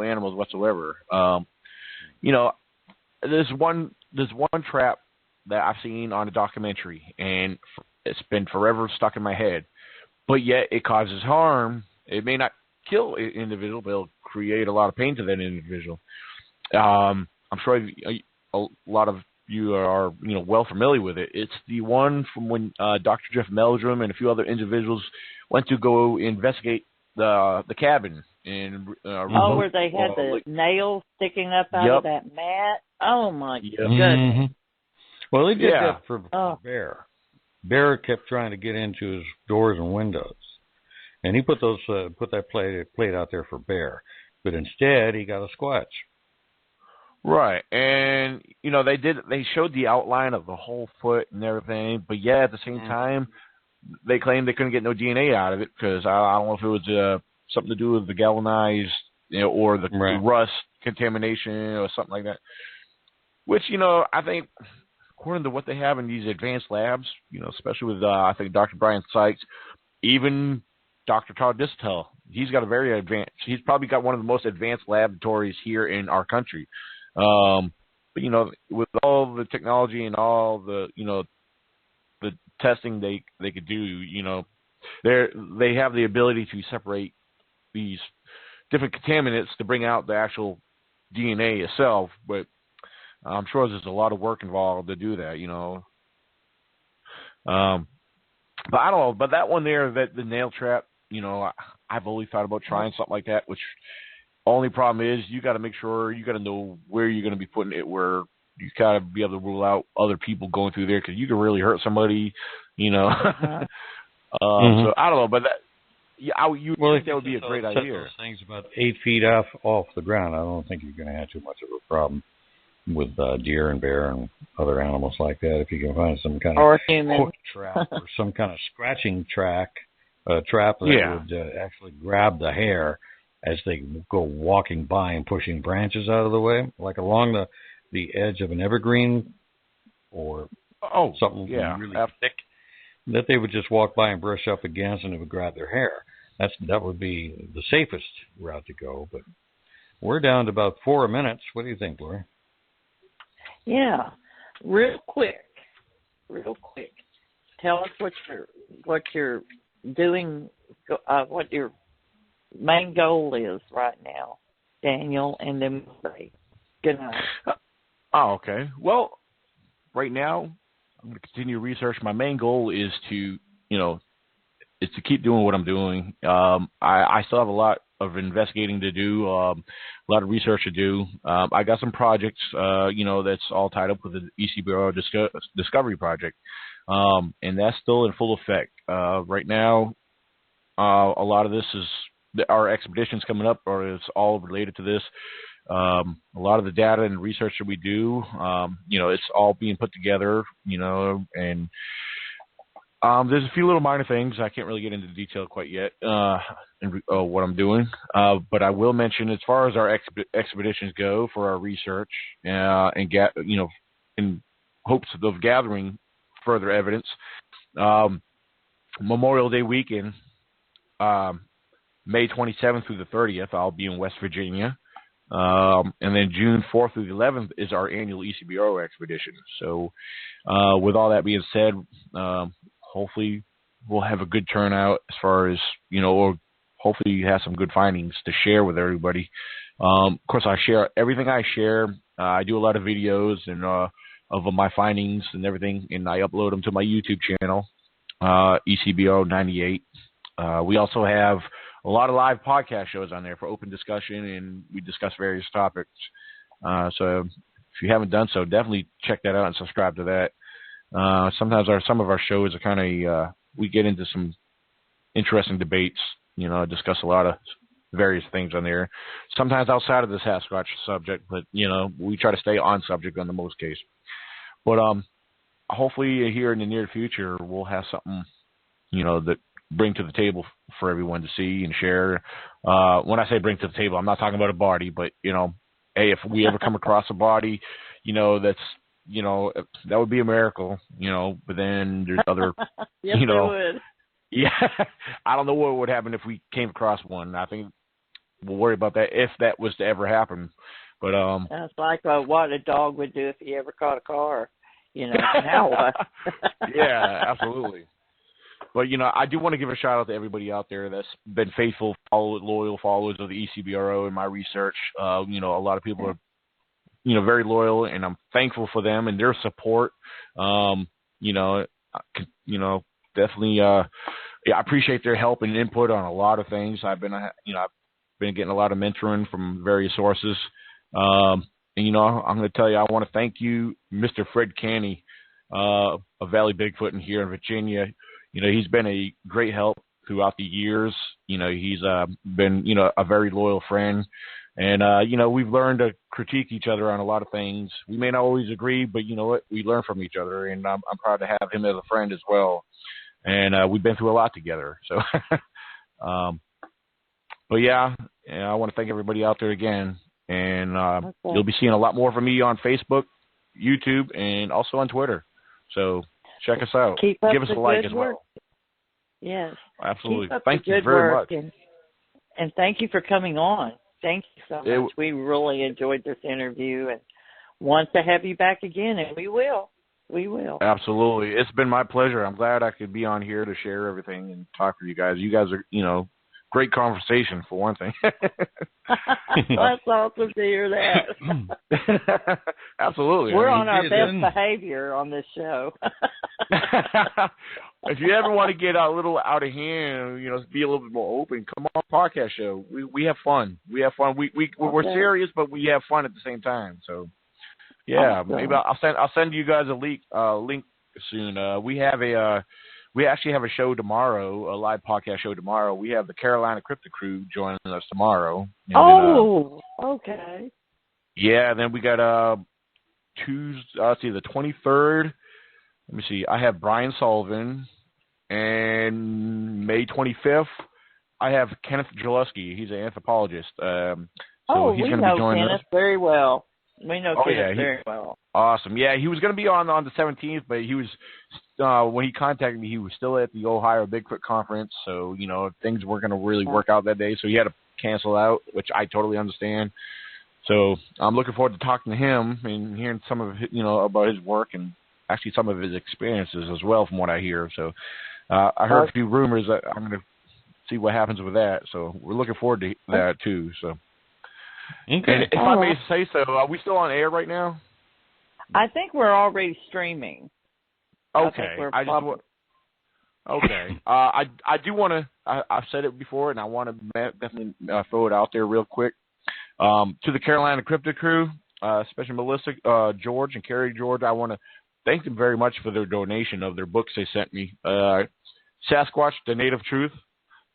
animals whatsoever. There's one trap that I've seen on a documentary, and it's been forever stuck in my head. But yet it causes harm. It may not kill an individual, but it'll create a lot of pain to that individual. I'm sure a lot of you are well familiar with it. It's the one from when Dr. Jeff Meldrum and a few other individuals went to go investigate the cabin. Where they had the nails sticking up out of that mat? Oh, my goodness. Mm-hmm. Well, they did that for Bear. Bear kept trying to get into his doors and windows, and he put that plate out there for Bear, but instead he got a Squatch. Right, and they showed the outline of the whole foot and everything, but at the same time, they claimed they couldn't get no DNA out of it because I don't know if it was something to do with the galvanized, or the rust contamination or something like that. Which I think, according to what they have in these advanced labs, especially with I think Dr. Brian Sykes, even Dr. Todd Distel, he's got a very advanced. He's probably got one of the most advanced laboratories here in our country. But with all the technology and all the the testing they could do, they have the ability to separate these different contaminants to bring out the actual DNA itself. But I'm sure there's a lot of work involved to do that, But I don't know. But that one there, the nail trap, I've always thought about trying something like that, which only problem is you got to make sure you got to know where you're going to be putting it, where you got to be able to rule out other people going through there because you can really hurt somebody, So I don't know, but that, think that would be a great idea. Those things about 8 feet off the ground, I don't think you're going to have too much of a problem with deer and bear and other animals like that. If you can find some kind of hook trap or some kind of scratching trap that would actually grab the hair as they go walking by and pushing branches out of the way, like along the edge of an evergreen or something really thick, that they would just walk by and brush up against and it would grab their hair. That would be the safest route to go. But we're down to about 4 minutes. What do you think, Lori? Yeah, real quick. Tell us what you're doing, what your main goal is right now, Daniel, and then good night. Okay. Well, right now I'm going to continue research. My main goal is to, is to keep doing what I'm doing. I still have a lot of investigating to do, a lot of research to do. I got some projects, that's all tied up with the ECBRO Discovery Project, and that's still in full effect. Right now, a lot of this is our expeditions coming up, or it's all related to this. A lot of the data and research that we do, it's all being put together, and there's a few little minor things. I can't really get into detail quite yet in what I'm doing, but I will mention as far as our expeditions go for our research and in hopes of gathering further evidence. Memorial Day weekend, May 27th through the 30th, I'll be in West Virginia. And then June 4th through the 11th is our annual ECBRO expedition. So with all that being said, hopefully we'll have a good turnout as far as, or hopefully have some good findings to share with everybody. Of course, I share everything I share. I do a lot of videos and of my findings and everything, and I upload them to my YouTube channel, ECBRO 98. We also have a lot of live podcast shows on there for open discussion, and we discuss various topics. So if you haven't done so, definitely check that out and subscribe to that. Sometimes some of our shows are kind of, we get into some interesting debates, discuss a lot of various things on there. Sometimes outside of the Sasquatch subject, but, we try to stay on subject on the most case. But hopefully here in the near future, we'll have something, that bring to the table for everyone to see and share. When I say bring to the table, I'm not talking about a body, but, hey, if we ever come across a body, that's, that would be a miracle, but then there's other, yes, it would. Yeah, I don't know what would happen if we came across one. I think we'll worry about that if that was to ever happen. But that's like what a dog would do if he ever caught a car. Now what? Yeah, absolutely. But, I do want to give a shout-out to everybody out there that's been faithful, loyal followers of the ECBRO in my research. A lot of people are, very loyal, and I'm thankful for them and their support. Definitely, I appreciate their help and input on a lot of things. I've been getting a lot of mentoring from various sources. I'm going to tell you, I want to thank you, Mr. Fred Canny, of Valley Bigfoot here in Virginia. He's been a great help throughout the years. He's been, a very loyal friend. And, we've learned to critique each other on a lot of things. We may not always agree, but you know what? We learn from each other, and I'm proud to have him as a friend as well. And we've been through a lot together. So, but yeah, I want to thank everybody out there again. And you'll be seeing a lot more from me on Facebook, YouTube, and also on Twitter. So check us out. Give us a like as well. Yes. Absolutely. Keep up Thank the you good very work, much. And thank you for coming on. Thank you so much. We really enjoyed this interview and want to have you back again, and we will. We will. Absolutely. It's been my pleasure. I'm glad I could be on here to share everything and talk with you guys. You guys are, great conversation for one thing. That's awesome to hear that. Absolutely. We're on our best behavior on this show. If you ever want to get a little out of hand, be a little bit more open, come on podcast show. We have fun. We're serious, but we have fun at the same time. So yeah, maybe I'll send you guys a link soon. We actually have a show tomorrow, a live podcast show tomorrow. We have the Carolina Crypto Crew joining us tomorrow. And okay. Yeah, then we got Tuesday, the 23rd. Let me see. I have Brian Sullivan, and May 25th, I have Kenneth Jaluski. He's an anthropologist. So he's going to be joining Kenneth us. Very well. We know Kenneth very well. Awesome. Yeah, he was going to be on the 17th, but he was when he contacted me, he was still at the Ohio Bigfoot Conference. So things weren't going to really work out that day, so he had to cancel out, which I totally understand. So I'm looking forward to talking to him and hearing some of about his work and actually some of his experiences as well, from what I hear. So I heard a few rumors that I'm going to see what happens with that. So we're looking forward to that too. So, and if I may say so, are we still on air right now? I think we're already streaming. Okay. I do want to. I've said it before, and I want to definitely throw it out there real quick. To the Carolina Crypto Crew, especially Melissa George and Carrie George, I want to thank them very much for their donation of their books they sent me. Sasquatch, The Native Truth,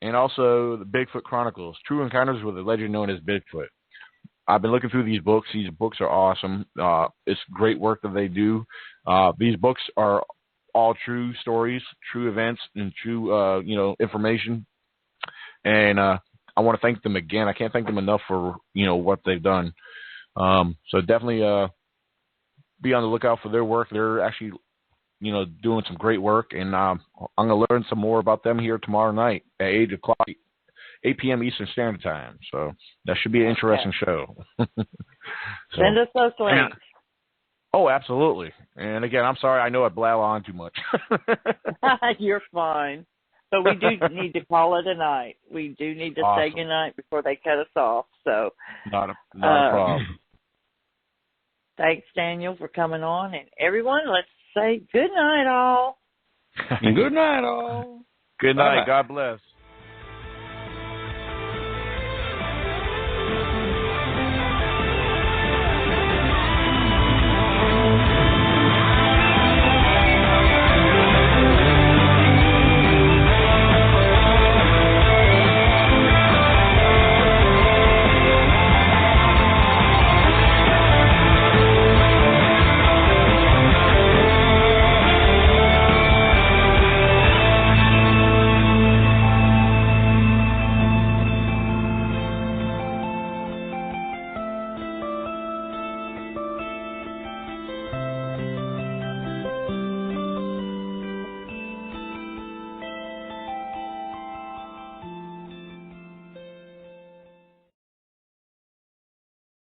and also the Bigfoot Chronicles, True Encounters with a Legend Known as Bigfoot. I've been looking through these books. These books are awesome. It's great work that they do. These books are all true stories, true events, and true, information. And I want to thank them again. I can't thank them enough for, what they've done. So definitely be on the lookout for their work. They're actually, doing some great work. And I'm going to learn some more about them here tomorrow night at 8 p.m. Eastern Standard Time. So that should be an interesting show. Send us those links. Oh, absolutely. And again, I'm sorry. I know I blabber on too much. You're fine. But we do need to call it a night. We do need to say goodnight before they cut us off. So not a problem. Thanks, Daniel, for coming on. And everyone, let's say good night, all. Good night, all. Good night. God bless.